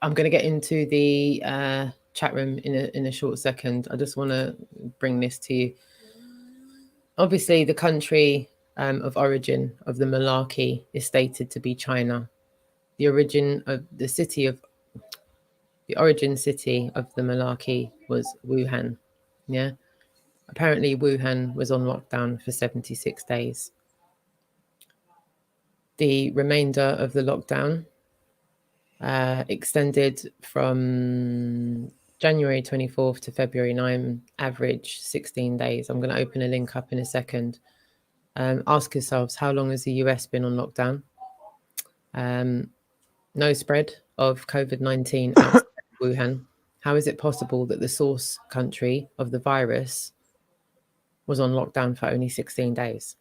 going to get into the chat room in a short second. I just want to bring this to you. Obviously, the country of origin of the malarkey is stated to be China. The origin city of the malarkey was Wuhan. Yeah. Apparently, Wuhan was on lockdown for 76 days. The remainder of the lockdown extended from January 24th to February 9, average 16 days. I'm going to open a link up in a second. Ask yourselves, how long has the US been on lockdown? No spread of COVID-19 outside Wuhan. How is it possible that the source country of the virus was on lockdown for only 16 days?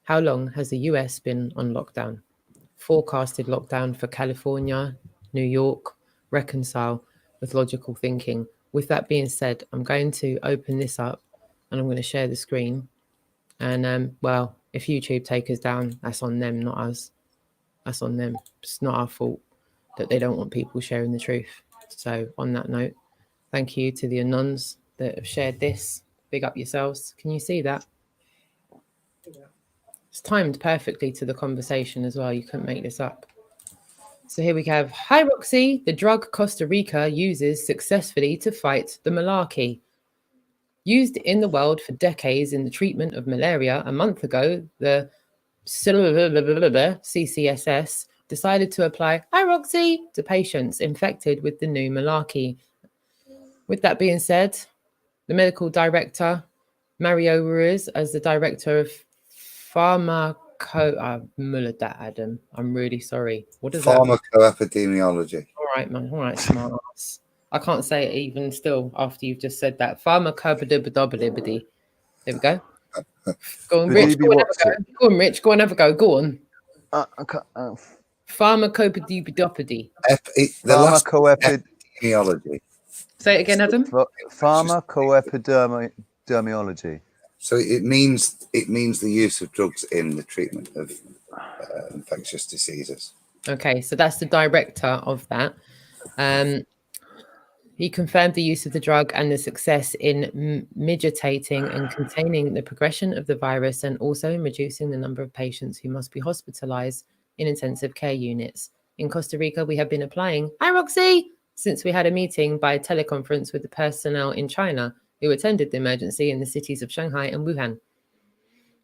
How long has the US been on lockdown? Forecasted lockdown for California, New York, reconcile with logical thinking. With that being said, I'm going to open this up and I'm going to share the screen. And well, if YouTube take us down, that's on them, not us. That's on them. It's not our fault that they don't want people sharing the truth. So on that note, thank you to the Anons that have shared this. Big up yourselves. Can you see that? It's timed perfectly to the conversation as well. You couldn't make this up. So here we have Hyroxy, the drug Costa Rica uses successfully to fight the malarkey. Used in the world for decades in the treatment of malaria, a month ago, the CCSS decided to apply Hyroxy to patients infected with the new malarkey. With that being said, the medical director, Mario Ruiz, as the director of Adam, I'm really sorry. What is that? Pharmacoepidemiology. All right, man. All right, smart ass. I can't say it even still after you've just said that. Pharmacoepidemiology. There we go. Go on, Rich. Go on, have a go. Go on, Rich. Go on, have a go. Go on. Pharmacoepidemiology. Pharmacoepidemiology. Say it again, Adam. Pharmacoepidemiology. So it means the use of drugs in the treatment of infectious diseases. Okay, so that's the director of that. He confirmed the use of the drug and the success in mitigating and containing the progression of the virus and also in reducing the number of patients who must be hospitalized in intensive care units. In Costa Rica, we have been applying Hyroxy since we had a meeting by teleconference with the personnel in China who attended the emergency in the cities of Shanghai and Wuhan.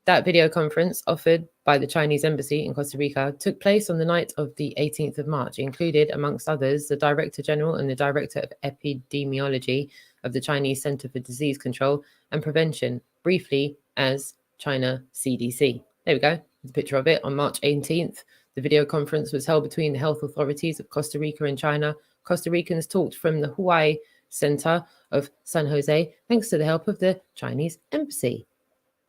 That video conference offered by the Chinese embassy in Costa Rica took place on the night of the 18th of March. It included, amongst others, the Director General and the Director of Epidemiology of the Chinese Center for Disease Control and Prevention, briefly as China CDC. There we go. There's a picture of it. On March 18th, the video conference was held between the health authorities of Costa Rica and China. Costa Ricans talked from the Hawaii Center of San Jose, thanks to the help of the Chinese embassy.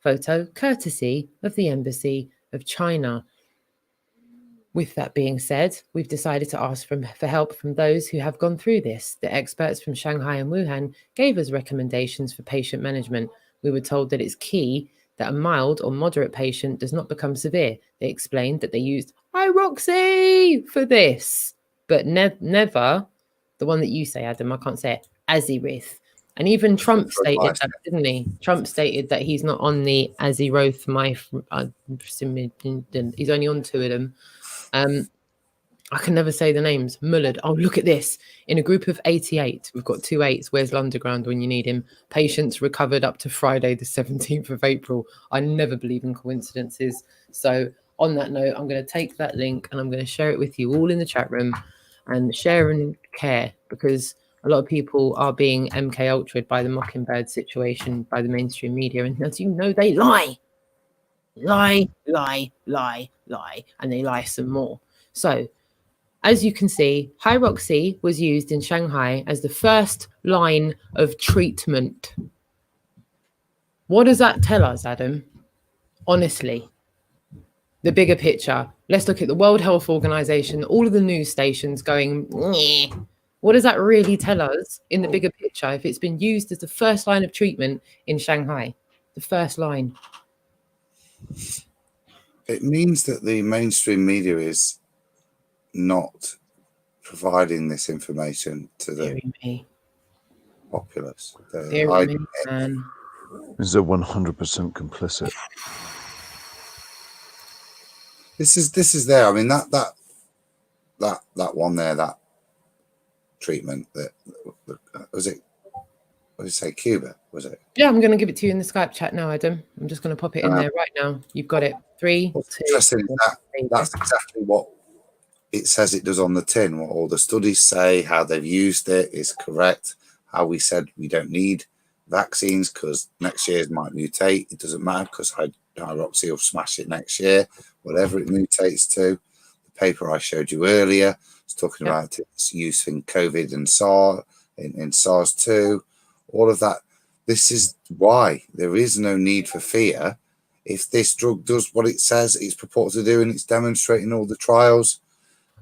Photo courtesy of the Embassy of China. With that being said, we've decided to ask for help from those who have gone through this. The experts from Shanghai and Wuhan gave us recommendations for patient management. We were told that it's key that a mild or moderate patient does not become severe. They explained that they used Hyroxy for this, but never the one that you say, Adam. I can't say it. Azirith. And even Trump stated that, didn't he? Trump stated that he's not on the Aziroth. He's only on two of them. I can never say the names. Mullard. Oh, look at this. In a group of 88, we've got 2 8s. Where's Lunderground when you need him? Patients recovered up to Friday, the 17th of April. I never believe in coincidences. So on that note, I'm going to take that link and I'm going to share it with you all in the chat room and share and care, because a lot of people are being MK Ultra'd by the Mockingbird situation by the mainstream media. And as you know, they lie. Lie, lie, lie, lie. And they lie some more. So, as you can see, Hyroxy was used in Shanghai as the first line of treatment. What does that tell us, Adam? Honestly, the bigger picture. Let's look at the World Health Organization, all of the news stations going, What does that really tell us in the bigger picture if it's been used as the first line of treatment in Shanghai? The first line. It means that the mainstream media is not providing this information to the populace. Is it 100% complicit? This is there. I mean, that one there, that treatment that was it. What did you say, Cuba? Was it? Yeah, I'm going to give it to you in the Skype chat now, Adam. I'm just going to pop it in there right now. You've got it. 3, 2. Interesting is that's exactly what it says it does on the tin. What all the studies say, how they've used it is correct. How we said we don't need vaccines because next year's might mutate. It doesn't matter because hydroxy will smash it next year, whatever it mutates to. The paper I showed you earlier is talking about its use in COVID and SARS, in SARS-2, all of that. This is why there is no need for fear. If this drug does what it says it's purported to do and it's demonstrating all the trials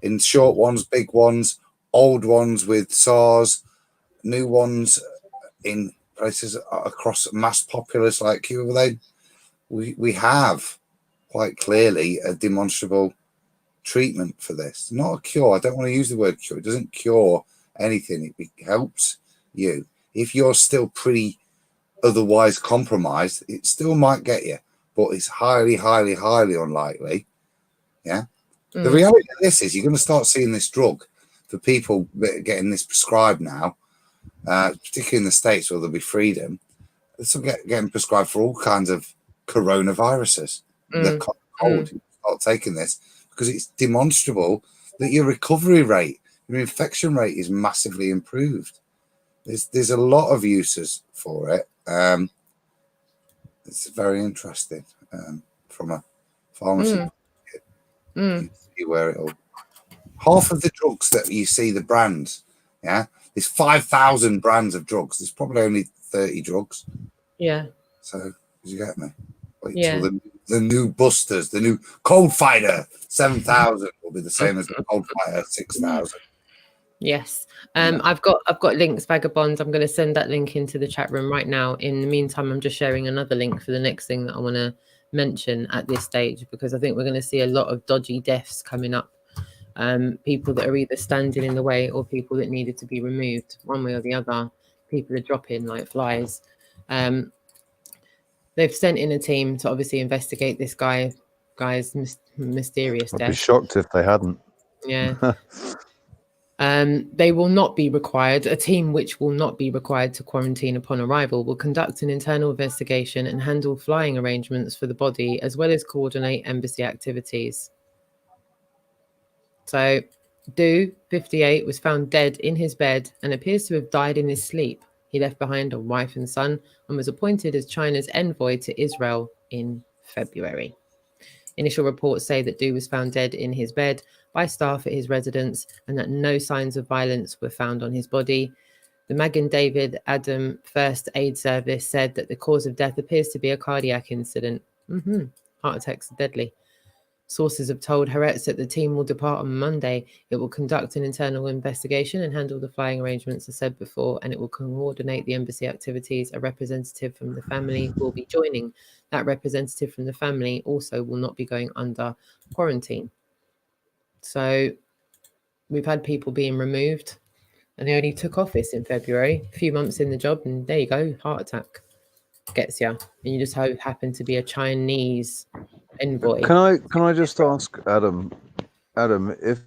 in short ones, big ones, old ones with SARS, new ones in places across mass populace like Cuba, we have quite clearly a demonstrable treatment for this. Not a cure. I don't want to use the word cure. It doesn't cure anything. It helps you. If you're still pretty otherwise compromised, it still might get you, but it's highly, highly, highly unlikely. Yeah. The reality of this is you're going to start seeing this drug for people that are getting this prescribed now, particularly in the States where there'll be freedom. This will getting prescribed for all kinds of coronaviruses. The cold. You start taking this because it's demonstrable that your recovery rate, your infection rate is massively improved. There's a lot of uses for it. It's very interesting from a pharmacy. You see where it'll. Half of the drugs that you see, the brands, there's 5,000 brands of drugs. There's probably only 30 drugs. Yeah. So, you get me? Wait till the new Busters, the new Cold Fighter 7,000 will be the same as the Cold Fighter 6,000. Yes. I've got links, Vagabonds. I'm going to send that link into the chat room right now. In the meantime, I'm just sharing another link for the next thing that I want to mention at this stage, because I think we're going to see a lot of dodgy deaths coming up. People that are either standing in the way or people that needed to be removed one way or the other. People are dropping like flies. They've sent in a team to obviously investigate this guy's mysterious death. I'd be shocked if they hadn't. Yeah. They will not be required. A team which will not be required to quarantine upon arrival will conduct an internal investigation and handle flying arrangements for the body, as well as coordinate embassy activities. So, Du, 58, was found dead in his bed and appears to have died in his sleep. He left behind a wife and son and was appointed as China's envoy to Israel in February. Initial reports say that Du was found dead in his bed by staff at his residence and that no signs of violence were found on his body. The Magen David Adam First Aid Service said that the cause of death appears to be a cardiac incident. Heart attacks are deadly. Sources have told Haaretz that the team will depart on Monday. It will conduct an internal investigation and handle the flying arrangements as said before, and it will coordinate the embassy activities. A representative from the family will be joining. That representative from the family also will not be going under quarantine. So we've had people being removed, and they only took office in February, a few months in the job, and there you go, heart attack gets you, and you just happen to be a Chinese envoy. Can I just ask Adam, if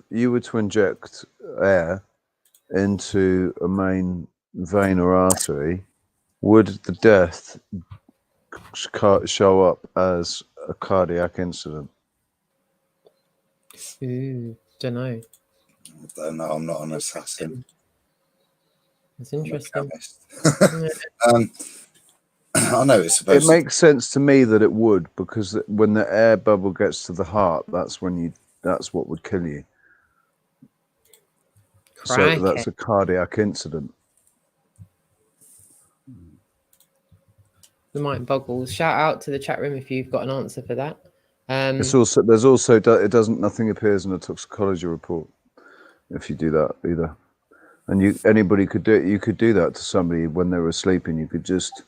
you were to inject air into a main vein or artery, would the death show up as a cardiac incident? Don't know. I don't know. I'm not an assassin. It's interesting. I know it's supposed. It makes sense to me that it would, because when the air bubble gets to the heart, that's what would kill you. So that's a cardiac incident. The mind boggles. Shout out to the chat room if you've got an answer for that. Nothing appears in a toxicology report if you do that either. And anybody could do it. You could do that to somebody when they were sleeping. You could just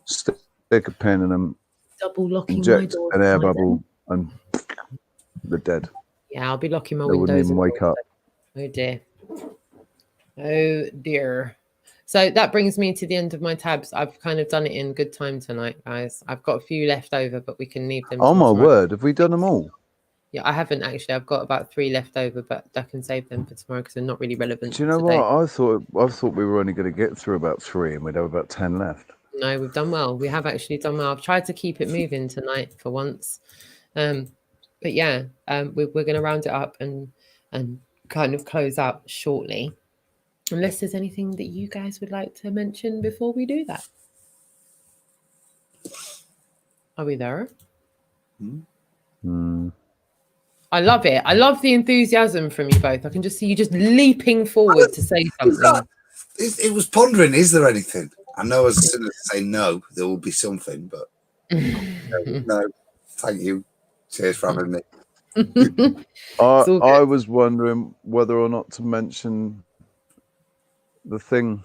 stick a pen in them, Double locking inject my door. an air bubble, and they're dead. Yeah, I'll be locking my They wouldn't windows. even wake up. Oh dear. Oh dear. So that brings me to the end of my tabs. I've kind of done it in good time tonight, guys. I've got a few left over, but we can leave them. Oh till my tomorrow. word! Have we done them all? Yeah, I haven't actually. I've got about 3 left over, but I can save them for tomorrow because they're not really relevant. Do you know today. what? I thought we were only going to get through about 3, and we'd have about 10 left. No, we've done well. We have actually done well. I've tried to keep it moving tonight for once. But yeah, we're going to round it up and kind of close out shortly. Unless there's anything that you guys would like to mention before we do that. Are we there? I love it. I love the enthusiasm from you both. I can just see you just leaping forward to say something. It was pondering, is there anything? I know as soon as I say no, there will be something, but no, thank you. Cheers for having me. I was wondering whether or not to mention the thing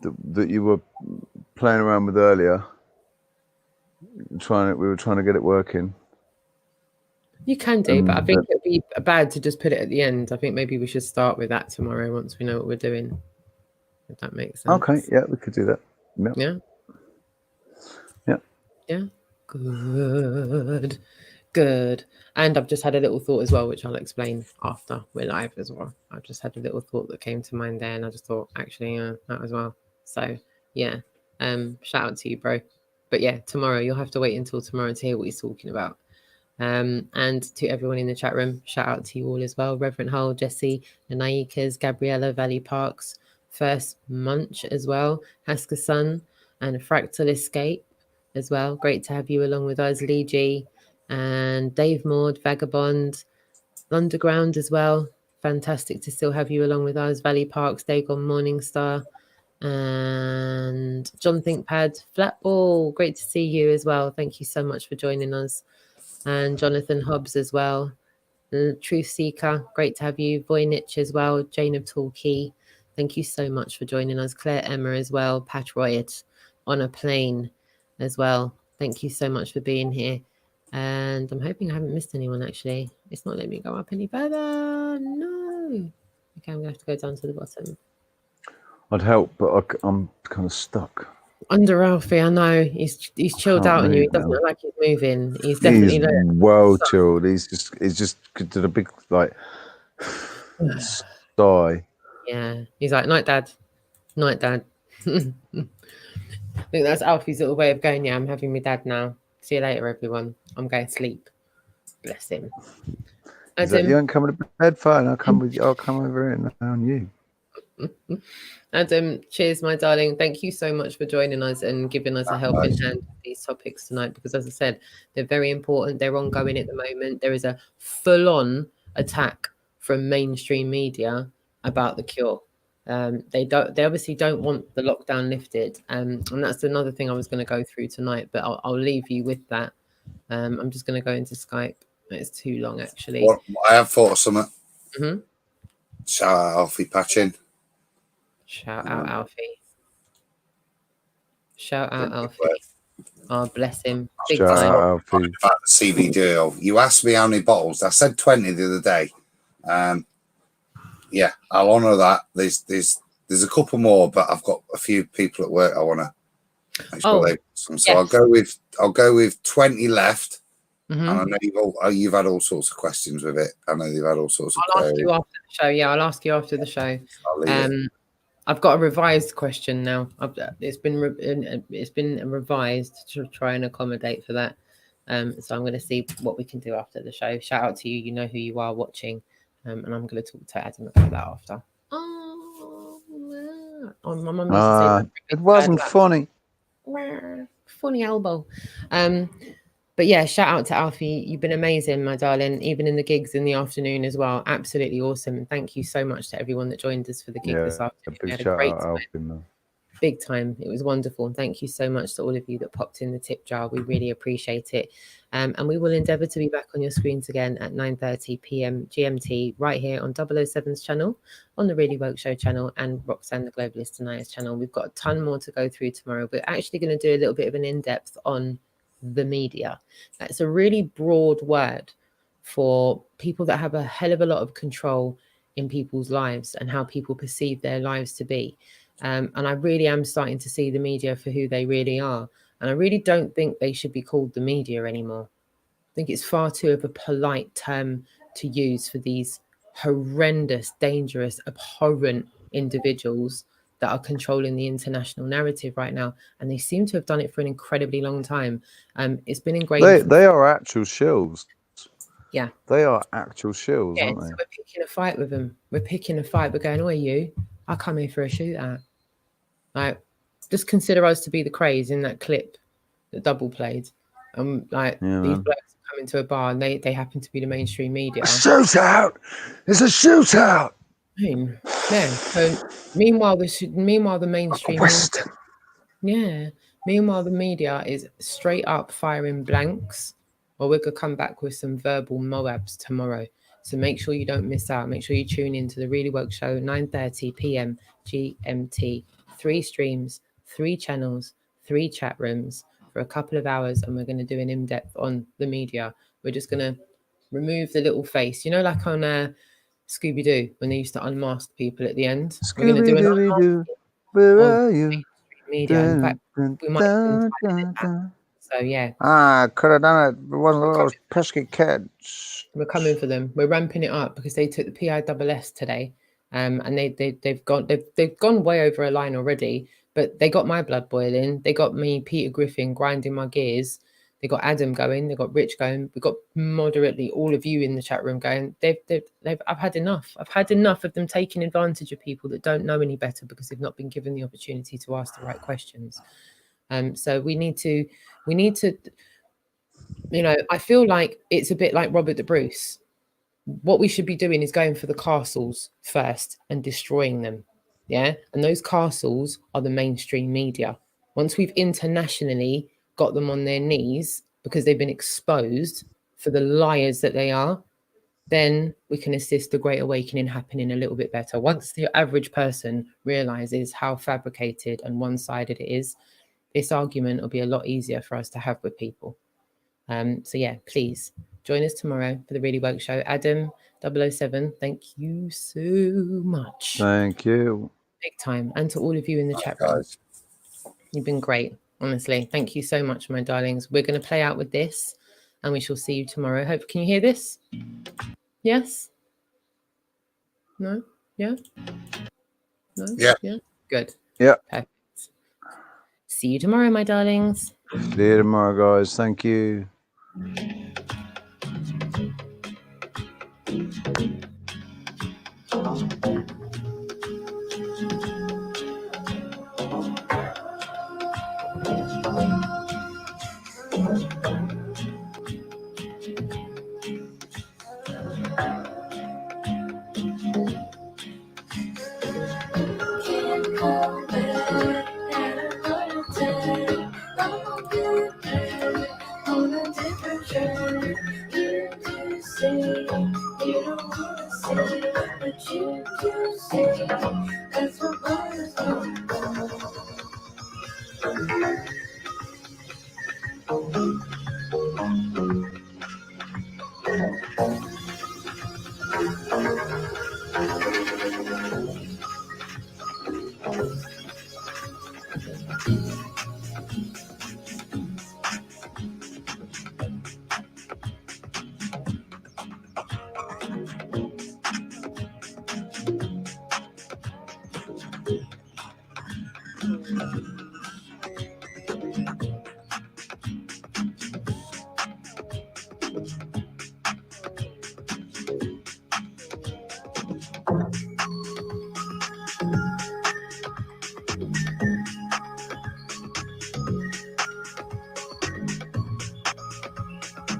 that you were playing around with earlier. We were trying to get it working. You can do, but I think it'd be bad to just put it at the end. I think maybe we should start with that tomorrow once we know what we're doing. If that makes sense. Okay, yeah, we could do that. Yep. Yeah. Yeah. Yeah. Good. And I've just had a little thought as well, which I'll explain after we're live as well. I've just had a little thought that came to mind there, and I just thought actually that as well. So yeah, shout out to you, bro. But yeah, tomorrow you'll have to wait until tomorrow to hear what he's talking about. And to everyone in the chat room, shout out to you all as well. Reverend Hull, Jesse, Anaikas, Gabriella, Valley Parks, First Munch as well, Hasker Sun, and Fractal Escape as well. Great to have you along with us, Lee G, and Dave Maud, Vagabond, Underground as well. Fantastic to still have you along with us, Valley Parks, Dagon, Morningstar, and John Thinkpad, Flatball. Great to see you as well. Thank you so much for joining us. And Jonathan Hobbs as well. Truth Seeker, great to have you. Voynich as well. Jane of Torquay, thank you so much for joining us. Claire Emma as well. Pat Royett on a plane as well. Thank you so much for being here. And I'm hoping I haven't missed anyone actually. It's not letting me go up any further. No. Okay, I'm going to have to go down to the bottom. I'd help, but I'm kind of stuck. Under Alfie, I know he's chilled out on you. He doesn't look like he's moving. He's definitely well chilled. He's just did a big like sigh. Yeah, he's like night, dad. Night, dad. I think that's Alfie's little way of going. Yeah, I'm having my dad now. See you later, everyone. I'm going to sleep. Bless him. Is that you ain't coming to bed? Fine, I'll come with you. I'll come over here and on you. Adam, cheers, my darling. Thank you so much for joining us and giving us a helping hand with these topics tonight, because as I said, they're very important. They're ongoing at the moment. There is a full-on attack from mainstream media about the cure. They obviously don't want the lockdown lifted, and that's another thing I was going to go through tonight, but I'll leave you with that. I'm just going to go into Skype. It's too long, actually. Well, I have thought of something. Mm-hmm. Shout out Alfie Patchin. Shout out Alfie. Shout out Alfie. Oh, bless him. Big Shout time. out Alfie. About the CB deal. You asked me how many bottles. I said 20 the other day. Yeah, I'll honour that. There's a couple more, but I've got a few people at work I want to make sure they. So yes. I'll go with 20 left. Mm-hmm. And I know you've had all sorts of questions with it. I know you've had all sorts of. I'll ask you after the show. Yeah, I'll ask you after the show. I've got a revised question now. It's been revised to try and accommodate for that. So I'm going to see what we can do after the show. Shout out to you. You know who you are watching. And I'm going to talk to Adam about that after. My mum used to say that. It wasn't funny. Funny elbow. But yeah, shout out to Alfie. You've been amazing, my darling, even in the gigs in the afternoon as well. Absolutely awesome. And thank you so much to everyone that joined us for the gig this afternoon. A big shout out, Alfie, man. big time. It was wonderful. And thank you so much to all of you that popped in the tip jar. We really appreciate it. And we will endeavour to be back on your screens again at 9:30 p.m. GMT right here on 007's channel, on the Really Woke Show channel, and Roxanne the Globalist Deniers channel. We've got a ton more to go through tomorrow. We're actually going to do a little bit of an in-depth on the media. That's a really broad word for people that have a hell of a lot of control in people's lives and how people perceive their lives to be. And I really am starting to see the media for who they really are. And I really don't think they should be called the media anymore. I think it's far too of a polite term to use for these horrendous, dangerous, abhorrent individuals that are controlling the international narrative right now. And they seem to have done it for an incredibly long time. It's been ingrained. They are actual shills. Yeah. They are actual shills, Yeah, aren't so they? we're picking a fight with them. We're picking a fight. We're going, oh, you? I come here for a shootout. Like, just consider us to be the craze in that clip that Double played. Like, these blokes come into a bar and they happen to be the mainstream media. A shootout! It's a shootout! Yeah. So meanwhile, the mainstream media, meanwhile the media is straight up firing blanks. Or we could come back with some verbal Moabs tomorrow. So make sure you don't miss out. Make sure you tune in to the Really Woke Show, 9:30 p.m. GMT. 3 streams, 3 channels, 3 chat rooms for a couple of hours, and we're going to do an in-depth on the media. We're just going to remove the little face, you know, like on Scooby-Doo when they used to unmask people at the end. We're going to do an unmasking Where of are you? media. In fact, we might even title it that. So yeah. I could have done it. It wasn't all those pesky kids. We're coming for them. We're ramping it up because they took the PISS today, and they've gone way over a line already. But they got my blood boiling. They got me, Peter Griffin, grinding my gears. They got Adam going. They got Rich going. We got moderately all of you in the chat room going. I've had enough. I've had enough of them taking advantage of people that don't know any better because they've not been given the opportunity to ask the right questions. So we need to. You know, I feel like it's a bit like Robert the Bruce. What we should be doing is going for the castles first and destroying them. Yeah. And those castles are the mainstream media. Once we've internationally got them on their knees because they've been exposed for the liars that they are, then we can assist the Great Awakening happening a little bit better. Once the average person realizes how fabricated and one-sided it is, this argument will be a lot easier for us to have with people. So yeah, please join us tomorrow for the Really Woke Show. Adam 007, thank you so much. Thank you. Big time. And to all of you in the chat room. You've been great, honestly. Thank you so much, my darlings. We're going to play out with this and we shall see you tomorrow. Hope, can you hear this? Yes? No? Yeah? No? Yeah. Yeah? Good. Yeah. Perfect. See you tomorrow, my darlings. See you tomorrow, guys. Thank you.